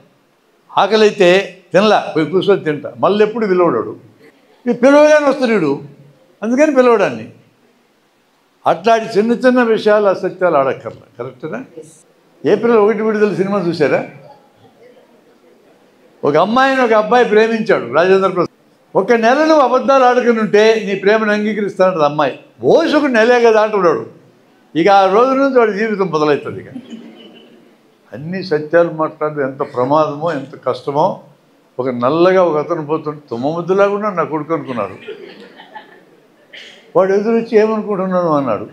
ఆకలి అయితే తినలా, పోయి కూర్చొని తింటా. మళ్ళీ ఎప్పుడు పిలవడాడు, పిలవగానే వస్తున్నాడు, అందుకని పిలవడాన్ని. అట్లాంటి చిన్న చిన్న విషయాలు అసత్యాలు ఆడక్కర్లా. కరెక్టేనా? ఏప్రిల్ 1 విడుదల సినిమా చూసారా? ఒక అమ్మాయిని ఒక అబ్బాయి ప్రేమించాడు, రాజేంద్ర ప్రసాద్. 1 నెల నువ్వు అబద్ధాలు ఆడుకుని ఉంటే నీ ప్రేమను అంగీకరిస్తానంటది అమ్మాయి. ఓసుకు నెలే కదా అంటున్నాడు. ఇక ఆ రోజు నుంచి వాడి జీవితం మొదలవుతుంది. ఇక అన్ని సత్యాలు మాట్లాడడం ఎంత ప్రమాదమో ఎంత కష్టమో. ఒక నల్లగా ఒక అతను పోతుంటే తుమ్మముద్దులాగా నా కొడుకు అనుకున్నారు. వాడు ఎదురొచ్చి ఏమనుకుంటున్నాను అన్నాడు.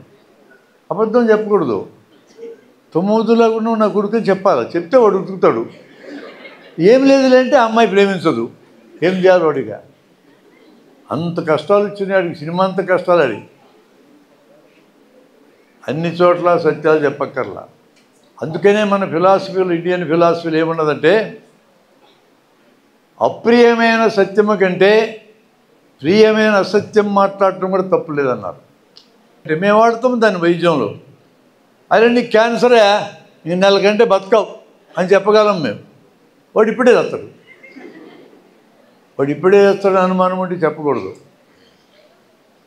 అబద్ధం చెప్పకూడదు. తుమ్మముద్దులాగా ఉన్నావు నా కొడుకు అని చెప్పాలి. చెప్తే వాడు ఉతుకుతాడు. ఏం లేదులే అంటే ఆ అమ్మాయి ప్రేమించదు. ఏం చేయాలి వాడిగా? అంత కష్టాలు వచ్చినాయి వాడికి, సినిమా అంత కష్టాలు అది. అన్ని చోట్ల సత్యాలు చెప్పక్కర్లా. అందుకనే మన ఫిలాసఫీలు, ఇండియన్ ఫిలాసఫీలు ఏమున్నదంటే, అప్రియమైన సత్యము కంటే ప్రియమైన అసత్యం మాట్లాడటం కూడా తప్పు లేదన్నారు. అంటే మేము వాడతాం దాని వైద్యంలో. అరే నీకు క్యాన్సరే, నీ 4 నెలల కంటే బతకవు అని చెప్పగలం మేము. వాడు ఇప్పుడే చేస్తాడు, అనుమానం ఉంటే చెప్పకూడదు.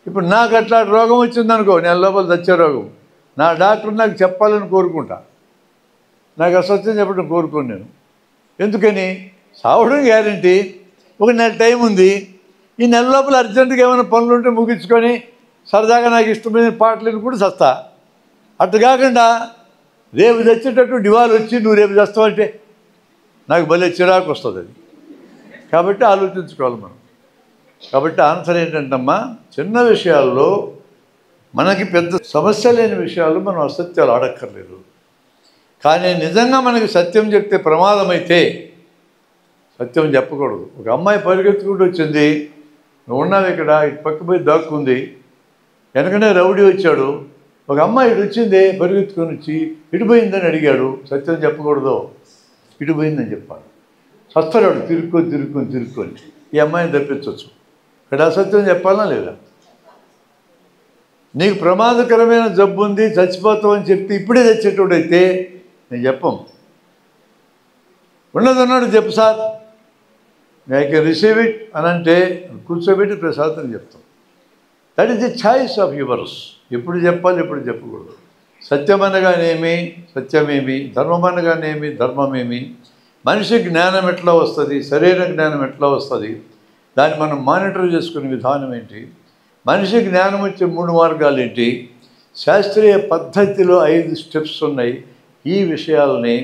ఇప్పుడు నాకు అట్లా రోగం వచ్చిందనుకో, 1 నెల లోపల చచ్చే రోగం, నా డాక్టర్ నాకు చెప్పాలని కోరుకుంటా. నాకు అసత్యం చెప్పడం కోరుకోను నేను. ఎందుకని? సావడం గ్యారంటీ. 1 నెల టైం ఉంది. ఈ 1 నెల లోపల అర్జెంటుగా ఏమైనా పనులు ఉంటే ముగించుకొని సరదాగా నాకు ఇష్టమైన పాటలు కూడా చస్తా. అట్టు కాకుండా రేపు చచ్చేటట్టు డివాలు వచ్చి నువ్వు రేపు చేస్తావంటే నాకు భలే చిరాకు వస్తుంది అది. కాబట్టి ఆలోచించుకోవాలి మనం. కాబట్టి ఆన్సర్ ఏంటంటమ్మా, చిన్న విషయాల్లో మనకి పెద్ద సమస్య లేని విషయాలు మనం అసత్యాలు ఆడక్కర్లేదు. కానీ నిజంగా మనకి సత్యం చెప్తే ప్రమాదం అయితే సత్యం చెప్పకూడదు. ఒక అమ్మాయి పరిగెత్తుకుంటూ వచ్చింది, నువ్వు ఉన్నావు ఇక్కడ, ఇటు పక్క పోయి దాక్కుంది, వెనకనే రౌడీ వచ్చాడు. ఒక అమ్మాయి ఇటు వచ్చింది, పరిగెత్తుకొని వచ్చి ఇటు పోయిందని అడిగాడు. సత్యం చెప్పకూడదు, ఇటు పోయిందని చెప్పాలి. చస్తాడు తిరుక్కొని ఈ అమ్మాయిని తప్పించవచ్చు. ఇక్కడ అసత్యం చెప్పాలా లేదా? నీకు ప్రమాదకరమైన జబ్బు ఉంది, చచ్చిపోతావు అని చెప్తే ఇప్పుడే చచ్చేటోడైతే నేను చెప్పం. ఉన్నదన్నాడు చెప్పు sir, I can receive it అని అంటే కూర్చోబెట్టి ప్రసాదం చెప్తాం. That is the choice of yours. ఎప్పుడు చెప్పాలి, ఎప్పుడు చెప్పకూడదు. సత్యం అనగానేమి సత్యమేమి, ధర్మం అనగానేమి ధర్మమేమి, మనిషి జ్ఞానం ఎట్లా వస్తుంది, సరైన జ్ఞానం ఎట్లా వస్తుంది, దాన్ని మనం మానిటర్ చేసుకునే విధానం ఏంటి, మనిషి జ్ఞానం వచ్చే 3 మార్గాలు ఏంటి, శాస్త్రీయ పద్ధతిలో 5 స్టెప్స్ ఉన్నాయి. ఈ విషయాలని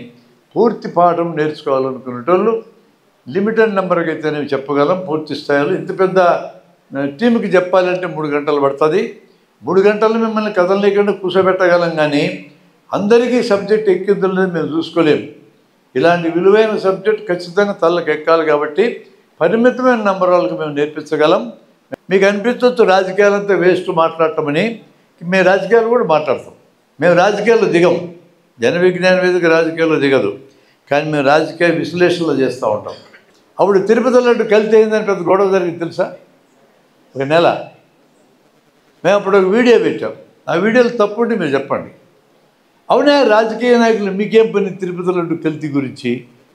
పూర్తి పాఠం నేర్చుకోవాలనుకునేటోళ్ళు లిమిటెడ్ నెంబర్కి అయితే నేను చెప్పగలం. పూర్తి స్థాయిలో ఇంత పెద్ద టీంకి చెప్పాలంటే 3 గంటలు పడుతుంది. 3 గంటలు మిమ్మల్ని కదలలేకుండా కూర్చోబెట్టగలం, కానీ అందరికీ సబ్జెక్ట్ ఎక్కిందని మేము చూసుకోలేము. ఇలాంటి విలువైన సబ్జెక్ట్ ఖచ్చితంగా తలకి ఎక్కాలి. కాబట్టి పరిమితమైన నెంబర్ వాళ్ళకి మేము నేర్పించగలం. మీకు అనిపించవచ్చు రాజకీయాలంతా వేస్ట్ మాట్లాడటమని. మేము రాజకీయాలు కూడా మాట్లాడతాం. మేము రాజకీయాల్లో దిగం, జన విజ్ఞాన వేదిక రాజకీయాల్లో దిగదు, కానీ మేము రాజకీయ విశ్లేషణలు చేస్తూ ఉంటాం. అప్పుడు తిరుపతి లడ్డు కలిసి అయిందని పెద్ద గొడవ జరిగింది తెలుసా? 1 నెల. మేము అప్పుడు ఒక వీడియో పెట్టాం. ఆ వీడియోలు తప్పుంటే మీరు చెప్పండి. అవునా రాజకీయ నాయకులు మీకేం పని తిరుపతి లడ్డు కల్తీ గురించి?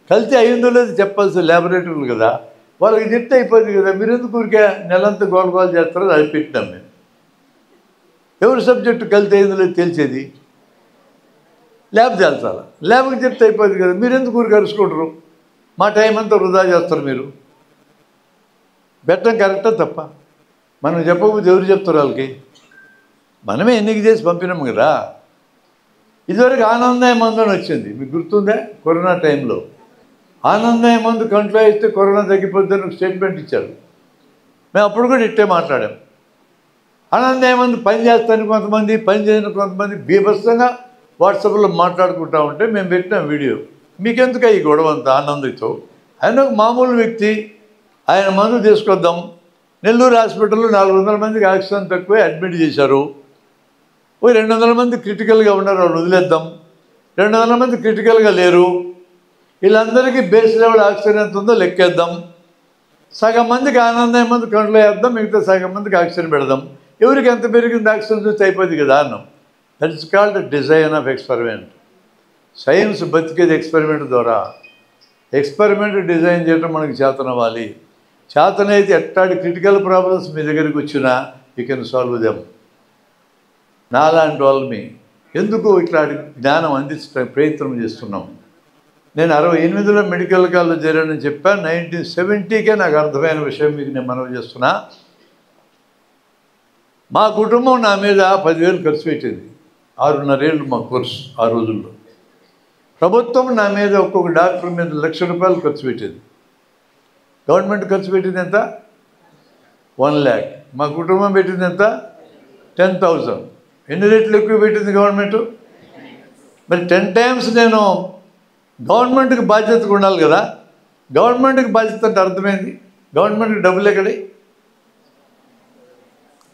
కల్తీ అయిందో లేదో చెప్పాల్సిన ల్యాబొరేటరీలు కదా, వాళ్ళకి చెప్తే అయిపోతుంది కదా. మీరు ఎందుకు ఊరికే నెలంతా గోల్గోలు చేస్తారో అది పెట్టినాం మేము. ఎవరి సబ్జెక్టు కల్తీ అయిందో లేదో తెలిసేది ల్యాబ్ తేల్చాలి. ల్యాబ్కి చెప్తే అయిపోతుంది కదా. మీరు ఎందుకు ఊరికి అరుచుకుంటారు? మా టైం అంతా వృధా చేస్తారు మీరు. పెట్టడం కరెక్టా తప్ప? మనం చెప్పకపోతే ఎవరు చెప్తారు వాళ్ళకి? మనమే ఎన్నిక చేసి పంపినాము కదా. ఇదివరకు ఆనందయ మందు అని వచ్చింది, మీకు గుర్తుందా? కరోనా టైంలో ఆనందయ మందు కంట్లో ఇస్తే కరోనా తగ్గిపోద్దని ఒక స్టేట్మెంట్ ఇచ్చారు. మేము అప్పుడు కూడా ఇట్టే మాట్లాడాం. ఆనందయ మందు పని చేస్తాను కొంతమంది, పని చేయని కొంతమంది బీభత్సంగా వాట్సాప్లో మాట్లాడుకుంటూ ఉంటే మేము పెట్టినాం వీడియో. మీకెందుకు ఈ గొడవ అంతా? ఆనందితో ఆయన ఒక మామూలు వ్యక్తి, ఆయన మందు తీసుకొద్దాం, నెల్లూరు హాస్పిటల్లో 400 మందికి ఆక్సిజన్ తక్కువే అడ్మిట్ చేశారు. ఓ 200 మంది క్రిటికల్గా ఉన్నారు, వాళ్ళు వదిలేద్దాం. 200 మంది క్రిటికల్గా లేరు. వీళ్ళందరికీ బేస్ లెవెల్ ఆక్సిజన్ ఎంత ఉందో లెక్కేద్దాం. సగం మందికి ఆనందం మంది కంట్రోల్ చేద్దాం, మిగతా సగం మందికి ఆక్సిజన్ పెడదాం. ఎవరికి ఎంత పెరిగింది ఆక్సిజన్ చూస్తే అయిపోద్ది కదా అన్నాం. That is called design of experiment. Science బతికేది ఎక్స్పెరిమెంట్ ద్వారా. ఎక్స్పెరిమెంట్ డిజైన్ చేయడం మనకి చేతనవ్వాలి. చేతనైతే ఎట్టాడి క్రిటికల్ ప్రాబ్లమ్స్ మీ దగ్గరికి వచ్చినా యూ కెన్ సాల్వ్ దెమ్. నాలాంటి వాళ్ళని ఎందుకు ఇట్లాంటి జ్ఞానం అందించడానికి ప్రయత్నం చేస్తున్నాం. నేను 68లో మెడికల్ కాలేజ్ చేరానని చెప్పాను. 1970కే నాకు అర్థమైన విషయం మీకు నేను మనవి చేస్తున్నా. మా కుటుంబం నా మీద 10,000 ఖర్చు పెట్టింది. 6.5 ఏళ్ళు మా కోర్సు ఆ రోజుల్లో. ప్రభుత్వం నా మీద ఒక్కొక్క డాక్టర్ మీద ₹1,00,000 ఖర్చు పెట్టింది. గవర్నమెంట్ ఖర్చు పెట్టింది ఎంత? 1 lakh. మా కుటుంబం పెట్టింది ఎంత? 10,000. ఎన్ని రెట్లు ఎక్కువ పెట్టింది గవర్నమెంట్? మరి 10 times నేను గవర్నమెంట్కి బాధ్యతగా ఉండాలి కదా. గవర్నమెంట్కి బాధ్యత అంటే అర్థమైంది. గవర్నమెంట్కి డబ్బులు ఎక్కడి?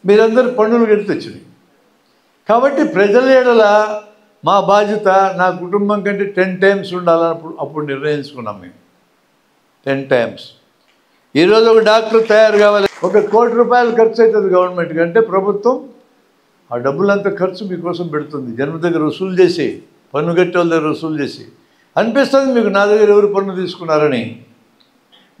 మీరందరూ పన్నులు కట్టి తెచ్చినాయి. కాబట్టి ప్రజల ఎడల మా బాధ్యత నా కుటుంబం కంటే 10 times ఉండాలన్నప్పుడు అప్పుడు నిర్ణయించుకున్నాం మేము. 10 times. ఈరోజు ఒక డాక్టర్ తయారు కావాలి, ₹1 కోటి ఖర్చు అవుతుంది గవర్నమెంట్కి అంటే ప్రభుత్వం ఆ డబ్బులంతా ఖర్చు మీకోసం పెడుతుంది. జనం దగ్గర వసూలు చేసి, పన్ను కట్టే వాళ్ళ దగ్గర వసూలు చేసి. అనిపిస్తుంది మీకు నా దగ్గర ఎవరు పన్ను తీసుకున్నారని.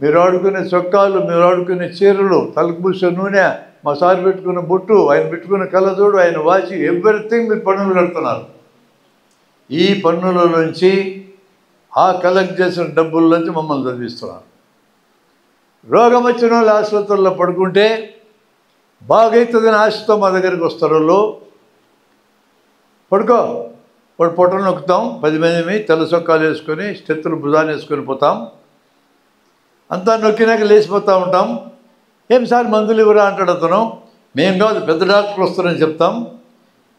మీరు ఆడుకునే చొక్కాలు, మీరు ఆడుకునే చీరలు, తలకు పూసే నూనె, మా సార్ పెట్టుకున్న బొట్టు, ఆయన పెట్టుకున్న కళ్ళజోడు, ఆయన వాచి, ఎవ్రీథింగ్ మీరు పన్నులు కడుతున్నారు. ఈ పన్నుల నుంచి ఆ కలెక్ట్ చేసిన డబ్బుల నుంచి మమ్మల్ని చదివిస్తున్నారు. రోగం వచ్చిన వాళ్ళు ఆసుపత్రుల్లో పడుకుంటే బాగైతుందని ఆశతో మా దగ్గరికి వస్తారు. వాళ్ళు పడుకో, వాడు పొట్టలు నొక్కుతాం, 10 మంది తెల్ల చొక్కాలు వేసుకొని స్టెత్తులు భుజాన్ని వేసుకొని పోతాం. అంతా నొక్కినాక లేచిపోతూ ఉంటాం. ఏం సార్ మందులు ఇవ్వరా అంటాడు అతను. మేము కాదు, పెద్ద డాక్టర్ వస్తారని చెప్తాం.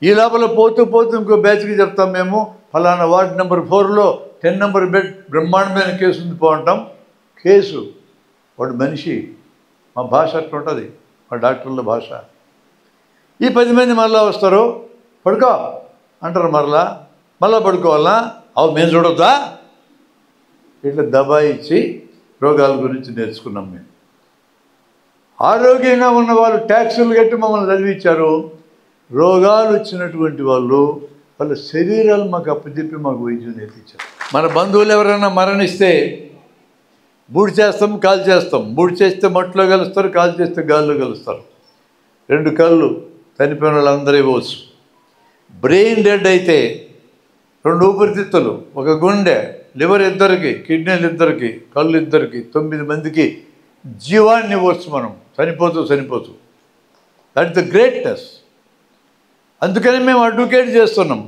ఈ లోపల పోతూ పోతూ ఇంకో బ్యాచ్కి చెప్తాం, మేము ఫలానా వార్డ్ నెంబర్ 4లో 10 నెంబర్ బెడ్ బ్రహ్మాండమైన కేసు ఉంది పో అంటాం. కేసు, వాడు మనిషి. మా భాష అట్లా ఉంటుంది, మా డాక్టర్ల భాష. ఈ 10 మంది మళ్ళీ వస్తారు, పడుకో అంటారు. మళ్ళా పడుకోవాలా? అవి మేము చూడొద్దా? ఇట్లా దబాయించి రోగాల గురించి నేర్చుకున్నాం మేము. ఆరోగ్యంగా ఉన్న వాళ్ళు ట్యాక్సులు కట్టి మమ్మల్ని చదివించారు. రోగాలు వచ్చినటువంటి వాళ్ళు వాళ్ళ శరీరాలు మాకు అప్పచెప్పి మాకు వైద్యం నేర్పించారు. మన బంధువులు ఎవరైనా మరణిస్తే బూడి చేస్తాం, కాలు చేస్తాం. బూడి చేస్తే మట్టిలో కలుస్తారు, కాలు చేస్తే గాల్లో కలుస్తారు. 2 కళ్ళు చనిపోయిన వాళ్ళందరూ ఇవ్వచ్చు. బ్రెయిన్ డెడ్ అయితే 2 ఊపిరితిత్తులు, 1 గుండె, లివర్ ఇద్దరికి, కిడ్నీలు ఇద్దరికి, కళ్ళు ఇద్దరికి, 9 మందికి జీవాన్ని ఇవ్వచ్చు మనం చనిపోతూ. That is the greatness. అందుకని మేము అడ్వకేట్ చేస్తున్నాం.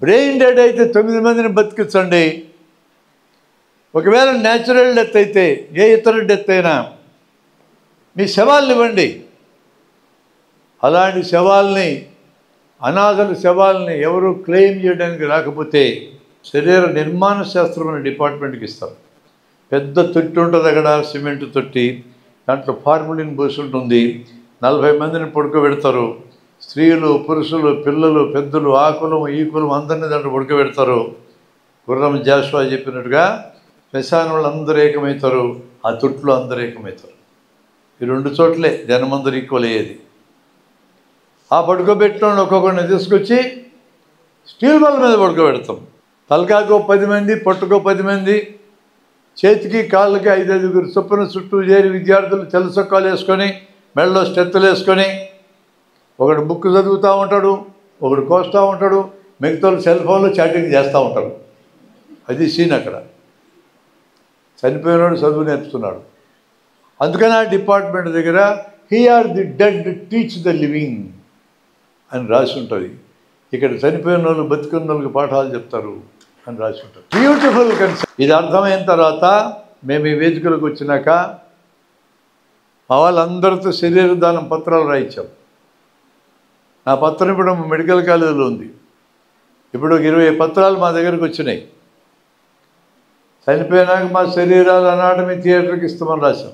బ్రెయిన్ డెడ్ అయితే 9 మందిని బతికించండి. ఒకవేళ న్యాచురల్ డెత్ అయితే, ఏ ఇతర డెత్ అయినా మీ శవాలను ఇవ్వండి. అలాంటి శవాల్ని, అనాథల శవాల్ని ఎవరు క్లెయిమ్ చేయడానికి రాకపోతే శరీర నిర్మాణ శాస్త్రం అనే డిపార్ట్మెంట్కి ఇస్తారు. పెద్ద తొట్టి ఉంటుంది అక్కడ, సిమెంట్ తొట్టి. దాంట్లో ఫార్ములిన్ పోసి ఉంటుంది. 40 మందిని పడుకోబెడతారు. స్త్రీలు, పురుషులు, పిల్లలు, పెద్దలు, ఆ కులం ఈ కులం అందరినీ దాంట్లో పడుకోబెడతారు. గుర్రం జాషువా చెప్పినట్టుగా శ్మశానం వాళ్ళు అందరూ ఏకమవుతారు, ఆ తొట్టులో అందరూ ఏకమవుతారు. ఈ 2 చోట్లే జనమందరూ ఈక్వల్ అయ్యేది. ఆ పడుకోబెట్టిన ఒక్కొక్కరిని తీసుకొచ్చి స్టీల్ బల్ మీద పడుకోబెడతాం. తలకాకో 10 మంది, పట్టుకో 10 మంది, చేతికి కాళ్ళకి 5-5 చొప్పున చుట్టూ చేరి విద్యార్థులు తెల్ల చొక్కాలు వేసుకొని, మెడలో స్టెత్తులు వేసుకొని, ఒకడు బుక్ చదువుతూ ఉంటాడు, ఒకడు కోస్తూ ఉంటాడు, మిగతా సెల్ ఫోన్లో చాటింగ్ చేస్తూ ఉంటారు. అది సీన్ అక్కడ. చనిపోయినాడు చదువు నేర్పుతున్నాడు. అందుకని ఆ డిపార్ట్మెంట్ దగ్గర he or the dead teach the living అని రాసి ఉంటుంది. ఇక్కడ చనిపోయిన వాళ్ళు బతికున్న వాళ్ళకి పాఠాలు చెప్తారు అని రాసి ఉంటుంది. Beautiful concept. ఇది అర్థమైన తర్వాత మేము ఈ వేదికలకు వచ్చినాక మా వాళ్ళందరితో శరీర దానం పత్రాలు రాయించాం. నా పత్రం ఇప్పుడు మెడికల్ కాలేజీలో ఉంది. ఇప్పుడు 20 పత్రాలు మా దగ్గరకు వచ్చినాయి. చనిపోయినాక మా శరీరాలు అనాటమీ థియేటర్కి ఇస్తామని రాశాం.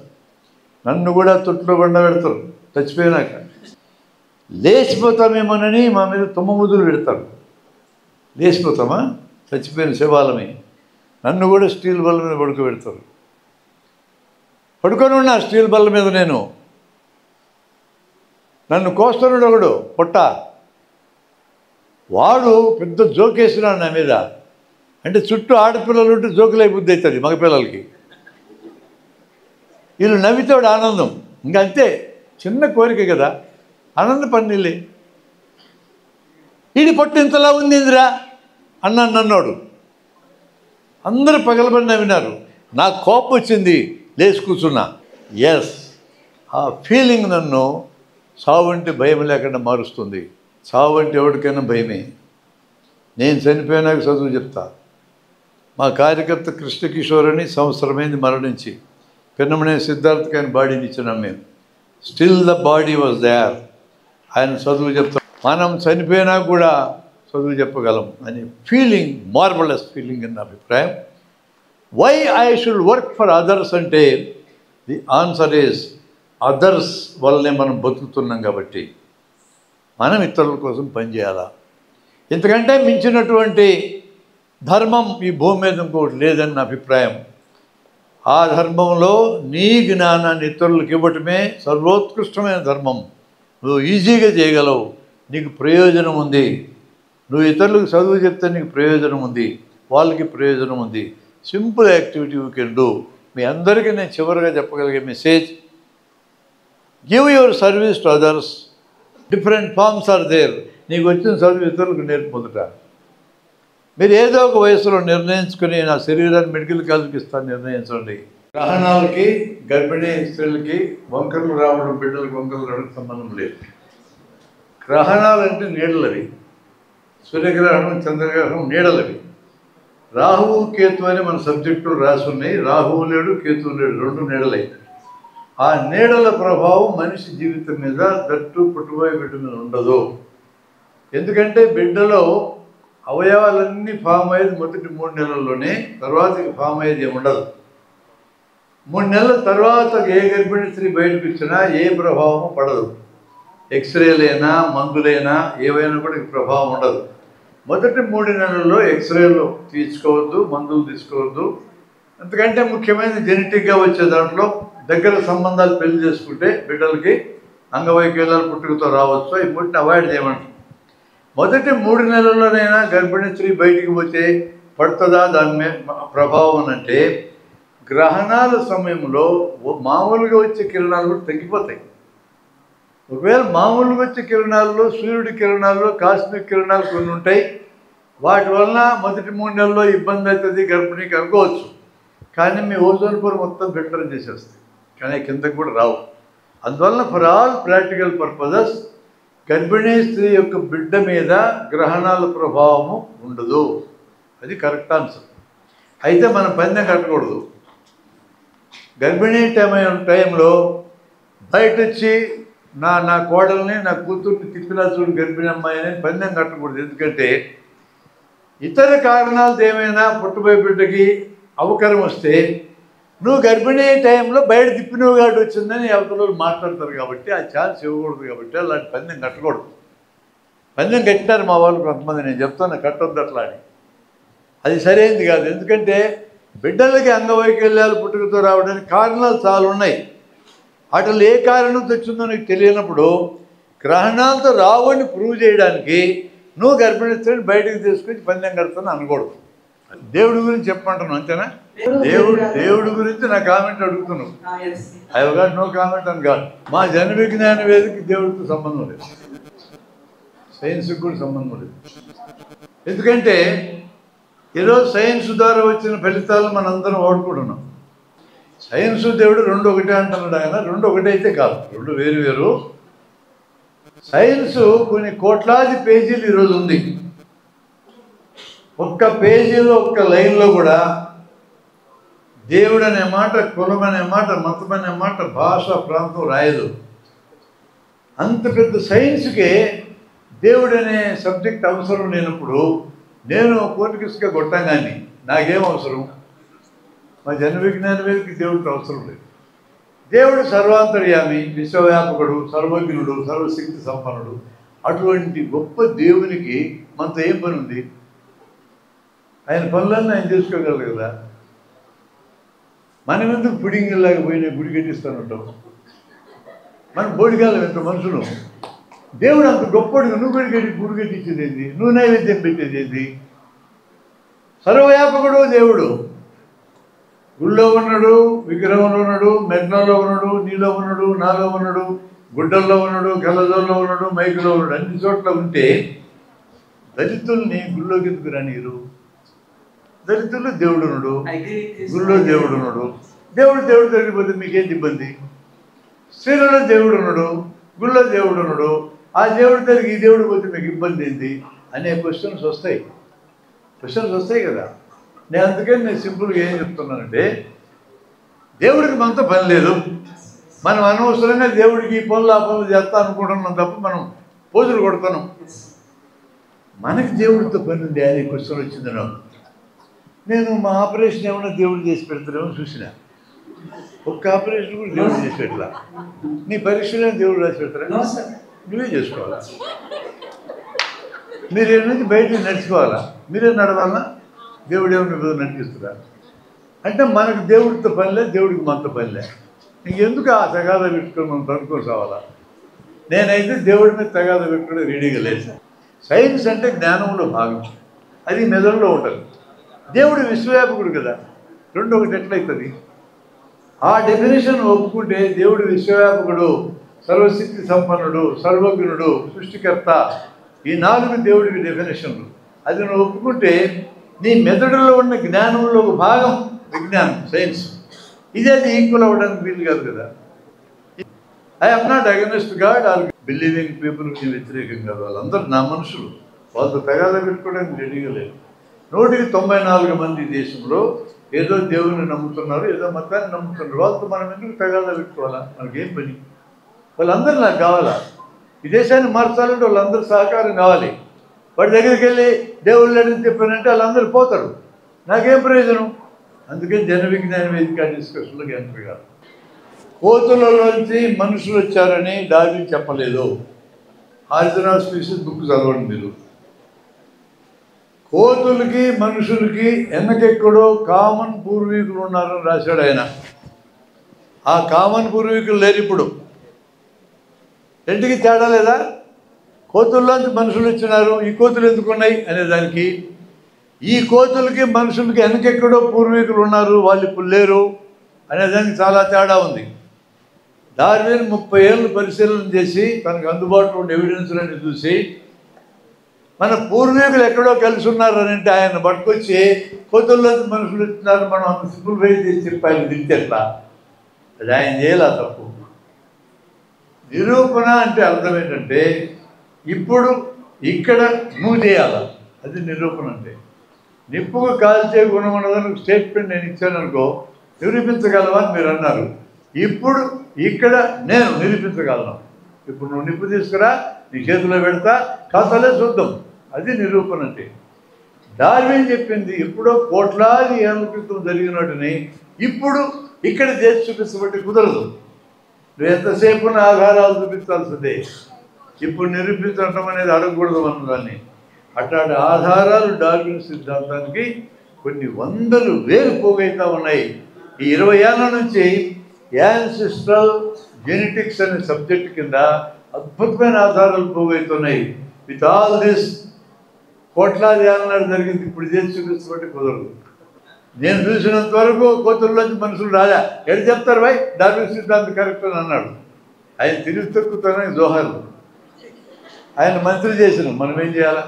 నన్ను కూడా తొట్టులో బండ పెడతారు చచ్చిపోయినాక. లేచిపోతామేమోనని మా మీద తుమ్మముదులు పెడతారు. లేచిపోతామా? చచ్చిపోయిన శవాలమే. నన్ను కూడా స్టీల్ బల్ల మీద పడుకోబెడతారు. పడుకొని ఉన్నా స్టీల్ బల్ల మీద నేను. నన్ను కోస్తున్నాడు ఒకడు పొట్ట, వాడు పెద్ద జోకేసినాడు నా మీద. అంటే చుట్టూ ఆడపిల్లలు ఉంటే జోకులై బుద్ధి అవుతుంది మగపిల్లలకి. వీళ్ళు నవ్వితోడు ఆనందం. ఇంకంతే, చిన్న కోరిక కదా, ఆనంద పన్నీళ్ళే. ఈడి పొట్టు ఇంతలా ఉంది ఇందిరా అన్నాను నన్నోడు. అందరూ పగలబడి నవ్వినారు. నాకు కోపం వచ్చింది, లేచి కూర్చున్నా. ఎస్, ఆ ఫీలింగ్ నన్ను సావు అంటే భయం లేకుండా మారుస్తుంది. సావు అంటే ఎవరికైనా భయమే. నేను చనిపోయినాక చదువు చెప్తా. మా కార్యకర్త కృష్ణకిషోర్ అని సంవత్సరమైంది మరణించి, పిన్నమనే సిద్ధార్థకి ఆయన బాడీని ఇచ్చినాం మేము. Still the body was there. ఆయన చదువు చెప్తాం. మనం చనిపోయినా కూడా చదువు చెప్పగలం అనే ఫీలింగ్, మార్వలస్ ఫీలింగ్ అన్న అభిప్రాయం. Why I should work for others అంటే ది ఆన్సర్ ఈజ్ అదర్స్ వల్లనే మనం బతుకుతున్నాం కాబట్టి మనం ఇతరుల కోసం పనిచేయాలా. ఇంతకంటే మించినటువంటి ధర్మం ఈ భూమి మీద ఇంకోటి లేదని నా అభిప్రాయం. ఆ ధర్మంలో నీ జ్ఞానాన్ని ఇతరులకు ఇవ్వటమే సర్వోత్కృష్టమైన ధర్మం. నువ్వు ఈజీగా చేయగలవు, నీకు ప్రయోజనం ఉంది. నువ్వు ఇతరులకు చదువు చెప్తే నీకు ప్రయోజనం ఉంది, వాళ్ళకి ప్రయోజనం ఉంది. Simple activity you can do. మీ అందరికీ నేను చివరిగా చెప్పగలిగే message, give your service to others. Different forms are there. నీకు వచ్చిన చదువు ఇతరులకు నేర్పుదట. మీరు ఏదో ఒక వయసులో నిర్ణయించుకుని నా శరీరాన్ని మెడికల్ కాలేజ్కి ఇస్తాను నిర్ణయించండి. గ్రహణాలకి, గర్భిణీ స్త్రీలకి వంకరలు రావడం, బిడ్డలకు వంకరలు రావడానికి సంబంధం లేదు. గ్రహణాలు అంటే నీడలవి. సూర్యగ్రహణం, చంద్రగ్రహణం నీడలవి. రాహువు కేతు అని మన సబ్జెక్టులు రాసి ఉన్నాయి. రాహువు లేడు, కేతువు లేడు, రెండు నీడలై. ఆ నీడల ప్రభావం మనిషి జీవితం మీద, దట్టు పుట్టుబోయే బిడ్డ మీద ఉండదు. ఎందుకంటే బిడ్డలో అవయవాలన్నీ ఫామ్ అయ్యేది మొదటి 3 నెలల్లోనే, తర్వాత ఫామ్ అయ్యేది ఏమి ఉండదు. 3 నెలల తర్వాత ఏ గర్భిణీ స్త్రీ బయటకు ఇచ్చినా ఏ ప్రభావము పడదు. ఎక్స్రేలైనా మందులైనా ఏవైనా కూడా ప్రభావం ఉండదు. మొదటి 3 నెలల్లో ఎక్స్రేలు తీసుకోవద్దు, మందులు తీసుకోవద్దు. ఎందుకంటే ముఖ్యమైన జెనెటిక్గా వచ్చే దాంట్లో దగ్గర సంబంధాలు పెళ్లి చేసుకుంటే బిడ్డలకి అంగవైకల్యాలు పుట్టుకతో రావచ్చు. ఈ మూటిని అవాయిడ్ చేయమంటారు. మొదటి 3 నెలల్లోనైనా గర్భిణీ స్త్రీ బయటికి పోతే పడుతుందా దాని మీద ప్రభావం అంటే, గ్రహణాల సమయంలో మామూలుగా వచ్చే కిరణాలు కూడా తగ్గిపోతాయి. ఒకవేళ మామూలుగా వచ్చే కిరణాల్లో, సూర్యుడి కిరణాల్లో కాస్మిక్ కిరణాలు కొన్ని ఉంటాయి. వాటి వలన మొదటి 3 నెలల్లో ఇబ్బంది అవుతుంది గర్భిణీకి అనుకోవచ్చు. కానీ మీ ఓజోన్ పొర మొత్తం ఫిల్టర్ చేసేస్తాయి, కానీ కిందకు కూడా రావు. అందువలన ఫర్ ఆల్ ప్రాక్టికల్ పర్పజెస్ గర్భిణీ స్త్రీ యొక్క బిడ్డ మీద గ్రహణాల ప్రభావము ఉండదు. అది కరెక్ట్ ఆన్సర్. అయితే మనం పందెం కట్టకూడదు. గర్భిణీ టైంలో బయట వచ్చి నా కోడల్ని, నా కూతుర్ని తిప్పినా చూడు గర్భిణీ అమ్మాయి అని పందెం కట్టకూడదు. ఎందుకంటే ఇతర కారణాలతో ఏమైనా పుట్టబోయే బిడ్డకి అవకరం వస్తే నువ్వు గర్భిణీ టైంలో బయట తిప్పినవు కాబట్టి వచ్చిందని అవతల మాట్లాడతారు. కాబట్టి ఆ ఛాన్స్ ఇవ్వకూడదు. కాబట్టి అలాంటి పందెం కట్టకూడదు. పందెం కట్టినారు మా వాళ్ళు కొంతమంది, నేను చెప్తాను కట్టొద్దు అట్లా అని. అది సరైనది కాదు. ఎందుకంటే బిడ్డలకి అంగవైకల్యాలు పుట్టుకతో రావడానికి కారణాలు చాలా ఉన్నాయి. వాటిలో ఏ కారణం తెచ్చిందో నీకు తెలియనప్పుడు గ్రహణాలతో రావని ప్రూవ్ చేయడానికి నువ్వు గర్భిణీ స్త్రీని బయటకు తీసుకొచ్చి పందెం కడతాను అనకూడదు. దేవుడి గురించి చెప్పమంటున్నావు అంతేనా? దేవుడి గురించి నా కామెంట్ అడుగుతున్నావు. I have got no comment అని కాదు. మా జన విజ్ఞాన వేదికకి దేవుడితో సంబంధం లేదు, సైన్స్కి కూడా సంబంధం లేదు. ఎందుకంటే ఈరోజు సైన్స్ ద్వారా వచ్చిన ఫలితాలను మనందరం వాడుకుంటున్నాం. సైన్స్ దేవుడు 2 ఒకటే అంటున్నాడు ఆయన. 2 ఒకటే అయితే కాదు, 2 వేరు వేరు. సైన్స్ కొన్ని కోట్లాది పేజీలు ఈరోజు ఉంది. ఒక్క పేజీలో, ఒక్క లైన్లో కూడా దేవుడు అనే మాట, కులం అనే మాట, మతం అనే మాట, భాష, ప్రాంతం రాయదు. అంత పెద్ద సైన్స్కే దేవుడు అనే సబ్జెక్ట్ అవసరం లేనప్పుడు నేను కోటికిసుగా కొట్టంగాని నాకేం అవసరం? మా జన విజ్ఞాన వేదికకి దేవుడికి అవసరం లేదు. దేవుడు సర్వాంతర్యామి, విశ్వవ్యాపకుడు, సర్వజ్ఞుడు, సర్వశక్తి సంపన్నుడు. అటువంటి గొప్ప దేవునికి మనతో ఏం పని ఉంది? ఆయన పనులన్నీ ఆయన చేసుకోగలరు కదా. మనం ఎందుకు పుడింగిలాగా పోయినా గుడి కట్టిస్తానంటాం? మన బోడిగాలం ఎంత మనుషులు. దేవుడు అంత గొప్పడు, నువ్వు గుడి కట్టించేది ఏంది? నువ్వు నైవేద్యం పెట్టేది ఏంది? సర్వవ్యాపకుడు దేవుడు. గుళ్ళో ఉన్నాడు, విగ్రహంలో ఉన్నాడు, మెగ్నంలో ఉన్నాడు, నీలో ఉన్నాడు, నాలో ఉన్నాడు, గుడ్డల్లో ఉన్నాడు, గల్లజోల్లో ఉన్నాడు, మైకులో ఉన్నాడు. అన్ని చోట్ల ఉంటే దళితుల్ని గుళ్ళోకి ఎందుకు రానియరు? దళితుల్లో దేవుడు ఉన్నాడు, గుళ్ళో దేవుడు ఉన్నాడు. దేవుడు జరిగిపోతే మీకేంటి ఇబ్బంది? స్త్రీలలో దేవుడు ఉన్నాడు, గుళ్ళో దేవుడు ఉన్నాడు. ఆ దేవుడు జరిగి ఈ దేవుడు పోతే మీకు ఇబ్బంది ఏంటి అనే క్వశ్చన్స్ వస్తాయి కదా. అందుకని నేను సింపుల్గా ఏం చెప్తున్నానంటే, దేవుడికి మనతో పని లేదు. మనం అనవసరంగా దేవుడికి ఈ పనులు ఆ పనులు చేస్తా అనుకుంటున్నాం తప్ప మనం పోజులు కొడుతున్నాం. మనకి దేవుడితో పని ఉంది అనే క్వశ్చన్ వచ్చింది నాకు. నేను మా ఆపరేషన్ ఏమన్నా దేవుడు చేసి పెడతారేమో చూసిన. ఒక్క ఆపరేషన్ కూడా దేవుడు చేసి పెట్టలా. నీ పరీక్షలో దేవుడు రాసి పెడతారా? నువ్వే చేసుకోవాలా? మీరు నుంచి బయట నడుచుకోవాలా? మీరే నడవాలా? దేవుడు ఏమన్నా నడిపిస్తారా? అంటే మనకు దేవుడితో పనిలే, దేవుడికి మనతో పనిలే. ఇంకెందుకు ఆ తగాదా పెట్టుకొని మనం తనుకోసావాలా? నేనైతే దేవుడి మీద తగాదా పెట్టుకుని రెడీగా లేదు. సైన్స్ అంటే జ్ఞానంలో భాగం, అది మెదడులో ఉంటుంది. దేవుడు విశ్వవ్యాపకుడు కదా, రెండు ఒకటి ఎట్లయితుంది? ఆ డెఫినేషన్ ఒప్పుకుంటే దేవుడు విశ్వవ్యాపకుడు, సర్వశక్తి సంపన్నుడు, సర్వజ్ఞుడు, సృష్టికర్త, ఈ 4 దేవుడికి డెఫినేషన్లు. అది నువ్వు ఒప్పుకుంటే నీ మెదడులో ఉన్న జ్ఞానంలో ఒక భాగం విజ్ఞానం, సైన్స్. ఇదే అది ఈక్వల్ అవ్వడానికి వీలు కాదు కదా. I am not against God or believing పీపుల్కి వ్యతిరేకం కాదు. వాళ్ళందరూ నా మనుషులు, వాళ్ళతో తగాదా పెట్టుకోవడానికి రెడీగా లేదు. 194 మంది దేశంలో ఏదో దేవుని నమ్ముతున్నారు, ఏదో మతాన్ని నమ్ముతున్నారు. వాళ్ళతో మనం ఎందుకు తగాదా పెట్టుకోవాలా? మనకేం పని? వాళ్ళందరూ నాకు కావాలా? ఈ దేశాన్ని మార్చాలంటే వాళ్ళందరూ సహకారం కావాలి. వాడి దగ్గరికి వెళ్ళి దేవుళ్ళు అడిగి చెప్పానంటే వాళ్ళందరూ పోతారు, నాకేం ప్రయోజనం? అందుకని జన విజ్ఞాన వేదిక డిస్కషన్లోకి ఎంటర్ కాదు. కోతులలోంచి మనుషులు వచ్చారని డార్విన్ చెప్పలేదు. ఆరిజినల్ స్పీసీస్ బుక్ చదవండి మీరు. కోతులకి మనుషులకి వెనకెక్కడో కామన్ పూర్వీకులు ఉన్నారని రాశాడు ఆయన. ఆ కామన్ పూర్వీకులు లేరు ఇప్పుడు. రెండుకి తేడా లేదా? కోతుల్లోంచి మనుషులు వచ్చినారు, ఈ కోతులు ఎందుకు ఉన్నాయి అనేదానికి, ఈ కోతులకి మనుషులకి వెనకెక్కడో పూర్వీకులు ఉన్నారు, వాళ్ళు ఇప్పుడు లేరు అనేదానికి చాలా తేడా ఉంది. డార్విన్ 30 ఏళ్ళు పరిశీలన చేసి తనకు అందుబాటులో ఉన్న ఎవిడెన్స్లన్నీ చూసి మన పూర్వీకులు ఎక్కడో కలిసి ఉన్నారని అంటే ఆయన పట్టుకొచ్చి కోతుల్లోంచి మనుషులు వచ్చినారు మనం అంత సింప్లిఫై చేసి చెప్పాలి దించేట్లా. అది ఆయన చేయాల తప్పు. నిరూపణ అంటే అర్థం ఏంటంటే ఇప్పుడు ఇక్కడ నువ్వు చేయాల, అది నిరూపణ అంటే. నిప్పుకు కాల్చే గుణం ఉన్నదని స్టేట్మెంట్ నేను ఇచ్చాను అనుకో, నిరూపించగలవా అని మీరు అన్నారు. ఇప్పుడు ఇక్కడ నేను నిరూపించగలను. ఇప్పుడు నువ్వు నిప్పు తీసుకురా, నీ చేతిలో పెడతా, ఖాతాలే చూద్దాం, అది నిరూపణ అంటే. డార్విన్ చెప్పింది ఎప్పుడో కోట్లాది ఏళ్ళ క్రితం జరిగినట్టుని ఇప్పుడు ఇక్కడ చేసి చూపించబట్టి కుదరదు. నువ్వు ఎంతసేపు ఆధారాలు చూపించాల్సిందే. ఇప్పుడు నిరూపించడం అనేది అడగకూడదు అన్నదాన్ని. అట్లాంటి ఆధారాలు డార్విన్ సిద్ధాంతానికి కొన్ని 100,000 పోగైతా ఉన్నాయి. ఈ 20 ఏళ్ళ నుంచి యాన్సిస్ట్రల్ జెనెటిక్స్ అనే సబ్జెక్ట్ కింద అద్భుతమైన ఆధారాలు పోగైతున్నాయి. విత్ ఆల్ దిస్ కోట్లాది ఏళ్ళ జరిగింది, ఇప్పుడు చేసి చూపించబట్టి కుదరదు. నేను చూసినంత వరకు కోతుల్లోంచి మనుషులు రాలే. ఎక్కడ చెప్తారు భాయ్ డార్విన్ సిద్ధాంతం కరెక్ట్ అని అన్నాడు. ఆయన తిరిగి తక్కుతానని జోహార్లు ఆయన మంత్రి చేసినాం, మనం ఏం చేయాలా?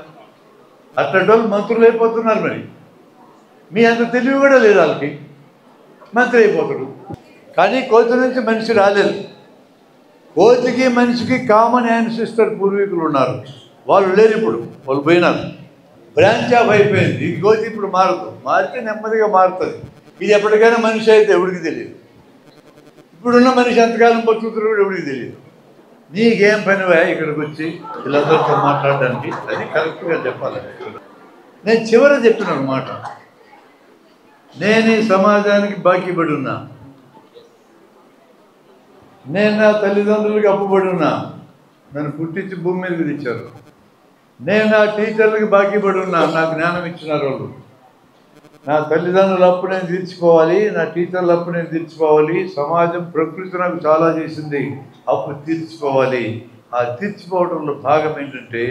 అట్లాంటి వాళ్ళు మంత్రులు అయిపోతున్నారు. మరి మీ అంత తెలివి కూడా లేదు వాళ్ళకి, మంత్రి అయిపోతాడు. కానీ కోతి నుంచి మనిషి రాలేదు. కోతికి మనిషికి కామన్ యాన్సిస్టర్ పూర్వీకులు ఉన్నారు, వాళ్ళు లేరు ఇప్పుడు, వాళ్ళు పోయినారు. బ్రాంచ్ ఆఫ్ అయిపోయింది. ఈ కోతి ఇప్పుడు మారదు, మారితే నెమ్మదిగా మారుతుంది. ఇది ఎప్పటికైనా మనిషి అయితే ఎవరికి తెలియదు. ఇప్పుడున్న మనిషి ఎంతకాలం బతుకుతారు కూడా ఎవరికి తెలియదు. నీకేం పనివా ఇక్కడికి వచ్చి వీళ్ళందరితో మాట్లాడడానికి? అది కరెక్ట్గా చెప్పాలి. నేను చివర చెప్పిన మాట, నేను ఈ సమాజానికి బాకీ పడి ఉన్నా. నేను నా తల్లిదండ్రులకి అప్పుబడి ఉన్నా, నన్ను పుట్టించి భూమి మీదకి తెచ్చారు. నేను నా టీచర్లకి బాకీ పడి ఉన్నా, నాకు జ్ఞానం ఇచ్చినారు వాళ్ళు. నా తల్లిదండ్రుల అప్పు నేను తీర్చుకోవాలి, నా టీచర్ల అప్పు నేను తీర్చుకోవాలి. సమాజం ప్రకృతి నాకు చాలా చేసింది, అప్పు తీర్చుకోవాలి. ఆ తీర్చుకోవడంలో భాగం ఏంటంటే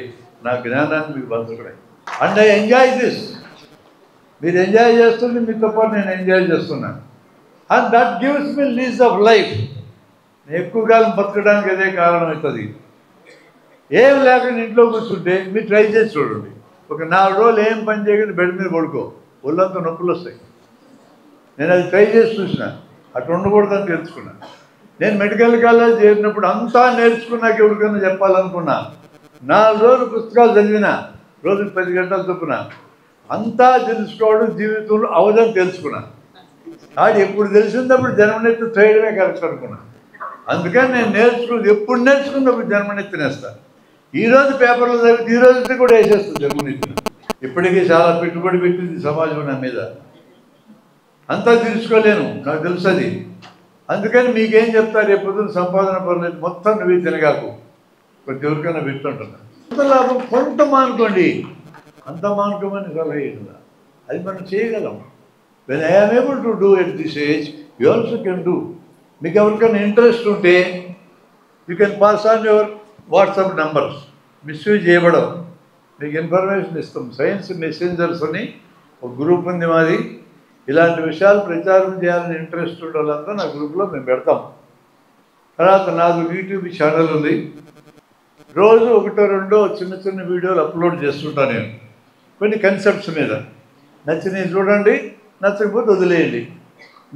నా జ్ఞానాన్ని మీకు పంచడం. And I enjoy this. మీరు ఎంజాయ్ చేస్తుంటే మీతో పాటు నేను ఎంజాయ్ చేస్తున్నాను. And that gives me lease of life. ఎక్కువ కాలం బతకడానికి అదే కారణం అవుతుంది. ఏం లేకుండా ఇంట్లో కూర్చుంటే మీరు ట్రై చేసి చూడండి. ఒక 4 రోజులు ఏం పని చేయకుండా బెడ్ మీద పడుకో, ఒళ్ళంతా నొప్పులు వస్తాయి. నేను అది ట్రై చేసి చూసిన, అట్లా ఉండకూడదని తెలుసుకున్నా. నేను మెడికల్ కాలేజ్ చేరినప్పుడు అంతా నేర్చుకున్నాక ఎవరికైనా చెప్పాలనుకున్నా. 4 రోజులు పుస్తకాలు చదివినా, రోజుకి 10 గంటలు చొప్పున. అంతా తెలుసుకోవడం జీవితంలో అవదని తెలుసుకున్నా. అది ఎప్పుడు తెలిసినప్పుడు జన్మనెత్తి చేయడమే కరెక్ట్ అనుకున్నా. అందుకని నేను నేర్చుకున్నది ఎప్పుడు నేర్చుకున్నప్పుడు జన్మనెత్తినేస్తాను. ఈరోజు పేపర్లో చదివితే ఈరోజు కూడా వేసేస్తుంది జన్మనెత్తిన. ఇప్పటికీ చాలా పెట్టుబడి పెట్టింది సమాజం నా మీద. అంతా తెలుసుకోలేను, నాకు తెలుసు అది. అందుకని మీకేం చెప్తారు, రేపు పొద్దున్న సంపాదన పర్లేదు, మొత్తం నువ్వే తినగాకు, ప్రతి ఎవరికైనా పెడుతుంటున్నా. కొంత లాభం కొంత మానుకోండి, అంత మానుకోమని సలహా ఇవ్వాల. అది మనం చేయగలం. When I am able to do at this age, you also can do. మీకు ఎవరికైనా ఇంట్రెస్ట్ ఉంటే you can pass on your WhatsApp numbers. Misuse చేయబడం, మీకు ఇన్ఫర్మేషన్ ఇస్తాం. సైన్స్ మెసెంజర్స్ అని ఒక గ్రూప్ ఉంది మాది. ఇలాంటి విషయాలు ప్రచారం చేయాలని ఇంట్రెస్ట్ ఉండాలంతా నా గ్రూప్లో మేము పెడతాం. తర్వాత నాకు యూట్యూబ్ ఛానల్ ఉంది. రోజు 1-2 చిన్న చిన్న వీడియోలు అప్లోడ్ చేస్తుంటాను నేను, కొన్ని కన్సెప్ట్స్ మీద. నచ్చినవి చూడండి, నచ్చకపోతే వదిలేయండి.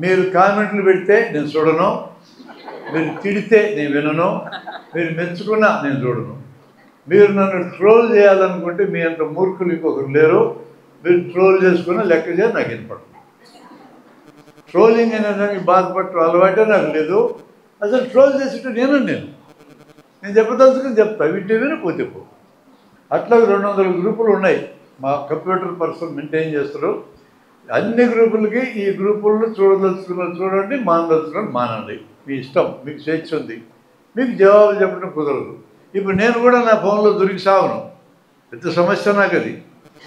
మీరు కామెంట్లు పెడితే నేను చూడను, మీరు తిడితే నేను వినను, మీరు మెచ్చుకున్నా నేను చూడను. మీరు నన్ను ట్రోల్ చేయాలనుకుంటే మీ అంత మూర్ఖులు ఇంకొకరు లేరు. మీరు ట్రోల్ చేసుకున్నా లెక్క చేయాలి, నాకు వినపడదు. ట్రోలింగ్ అనే దానికి బాధపడటం అలవాటే నాకు లేదు. అసలు ట్రోల్ చేసేట్టు నేను చెప్పదలుచుకుని చెప్తా, వింటే విని పోతే పో. అట్లా 200 గ్రూపులు ఉన్నాయి. మా కంప్యూటర్ పర్సన్ మెయింటైన్ చేస్తారు. అన్ని గ్రూపులకి ఈ గ్రూపుల్లో చూడదలుచుకున్న చూడండి, మానదలుచుకున్న మానండి. మీ ఇష్టం, మీకు స్వేచ్ఛ ఉంది. మీకు జవాబు చెప్పడం కుదరదు. ఇప్పుడు నేను కూడా నా ఫోన్లో దొరికి సాగను, పెద్ద సమస్య నాకు అది.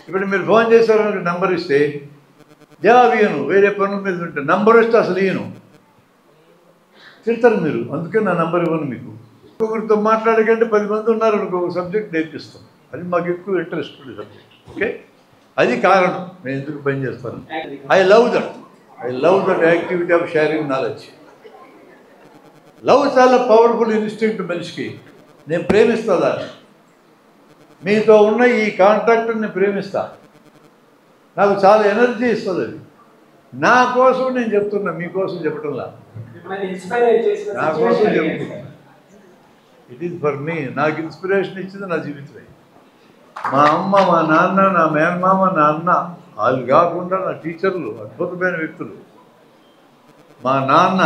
ఇప్పుడు మీరు ఫోన్ చేశారని నెంబర్ ఇస్తే జవాబు ఇయ్యను, వేరే పనుల మీద ఉంటే. నంబర్ వస్తే అసలు ఇయ్యను, తిడతారు మీరు. అందుకే నా నెంబర్ ఇవ్వను మీకు. ఇంకొకరితో మాట్లాడకంటే 10 మంది ఉన్నారు ఇంకొక సబ్జెక్ట్ నేర్పిస్తాం. అది మాకు ఎక్కువ ఇంట్రెస్ట్ ఉంది సబ్జెక్ట్. ఓకే, అది కారణం నేను ఎందుకు పని చేస్తాను. I love that activity of sharing knowledge. Love చాలా పవర్ఫుల్ ఇన్స్టింక్ట్ మనిషికి. నేను ప్రేమిస్తా దాన్ని. మీతో ఉన్న ఈ కాంటాక్ట్ని నేను ప్రేమిస్తా. నాకు చాలా ఎనర్జీ ఇస్తుంది అది. నా కోసం నేను చెప్తున్నా, మీకోసం చెప్పటంలా, నా కోసం చెప్తున్నా. It is for me. నాకు ఇన్స్పిరేషన్ ఇచ్చింది నా జీవితమే. మా అమ్మ, మా నాన్న, నా మేనమామ, నా అన్న, వాళ్ళు కాకుండా నా టీచర్లు అద్భుతమైన వ్యక్తులు. మా నాన్న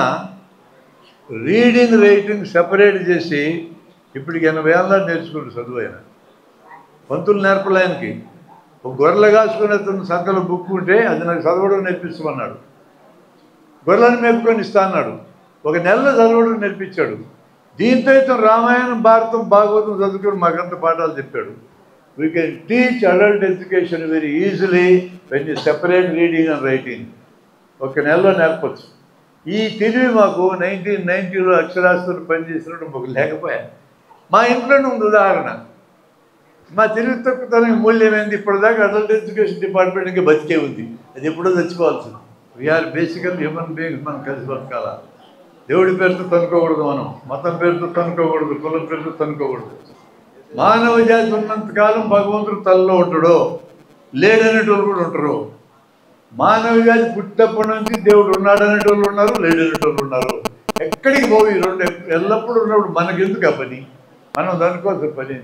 రీడింగ్ రైటింగ్ సెపరేట్ చేసి ఇప్పటికి 80 ఏళ్ళ నేర్చుకుంటూ చదువు. ఆయన పంతులు నేర్పలే ఆయనకి. ఒక గొర్రెలు కాసుకుని అతను సంతలో బుక్ ఉంటే అది నాకు చదవడం నేర్పిస్తామన్నాడు. గొర్రెలను మేపుకొని ఇస్తా అన్నాడు. 1 నెలలో చదవడం నేర్పించాడు. దీంతో ఇతను రామాయణం, భారతం, భాగవతం చదువుకొని మాకంత పాఠాలు చెప్పాడు. We can teach adult education very easily when you separate reading and writing. 1 నెలలో నేర్పచ్చు. ఈ తెలివి మాకు 1990లో అక్షరాస్యతలు పనిచేసినప్పుడు మాకు లేకపోయా. మా ఇంట్లోనే ఉంది ఉదాహరణ. మా తెలివి తక్కువతనం మూల్యం ఏంది? ఇప్పటిదాకా అడల్ట్ ఎడ్యుకేషన్ డిపార్ట్మెంట్ ఇంకా బతికే ఉంది. అది ఎప్పుడో చచ్చిపోవాల్సింది. వీఆర్ బేసికల్ హ్యూమన్ బీయింగ్స్. మనం కలిసి బతకాల. దేవుడి పేరుతో తనుకోకూడదు, మనం మతం పేరుతో తనుకోకూడదు, కులం పేరుతో తనుకోకూడదు. మానవ జాతి ఉన్నంతకాలం భగవంతుడు తలలో ఉంటాడో లేడనేటోళ్ళు కూడా ఉంటారు. మానవ జాతి పుట్టినప్పటి నుంచి దేవుడు ఉన్నాడనేటోళ్ళు ఉన్నారు, లేడనేటోళ్ళు ఉన్నారు. ఎక్కడికి పోయి 2 ఎల్లప్పుడూ ఉన్నప్పుడు మనకెందుకు ఆ పని? మనం దానికోసం పని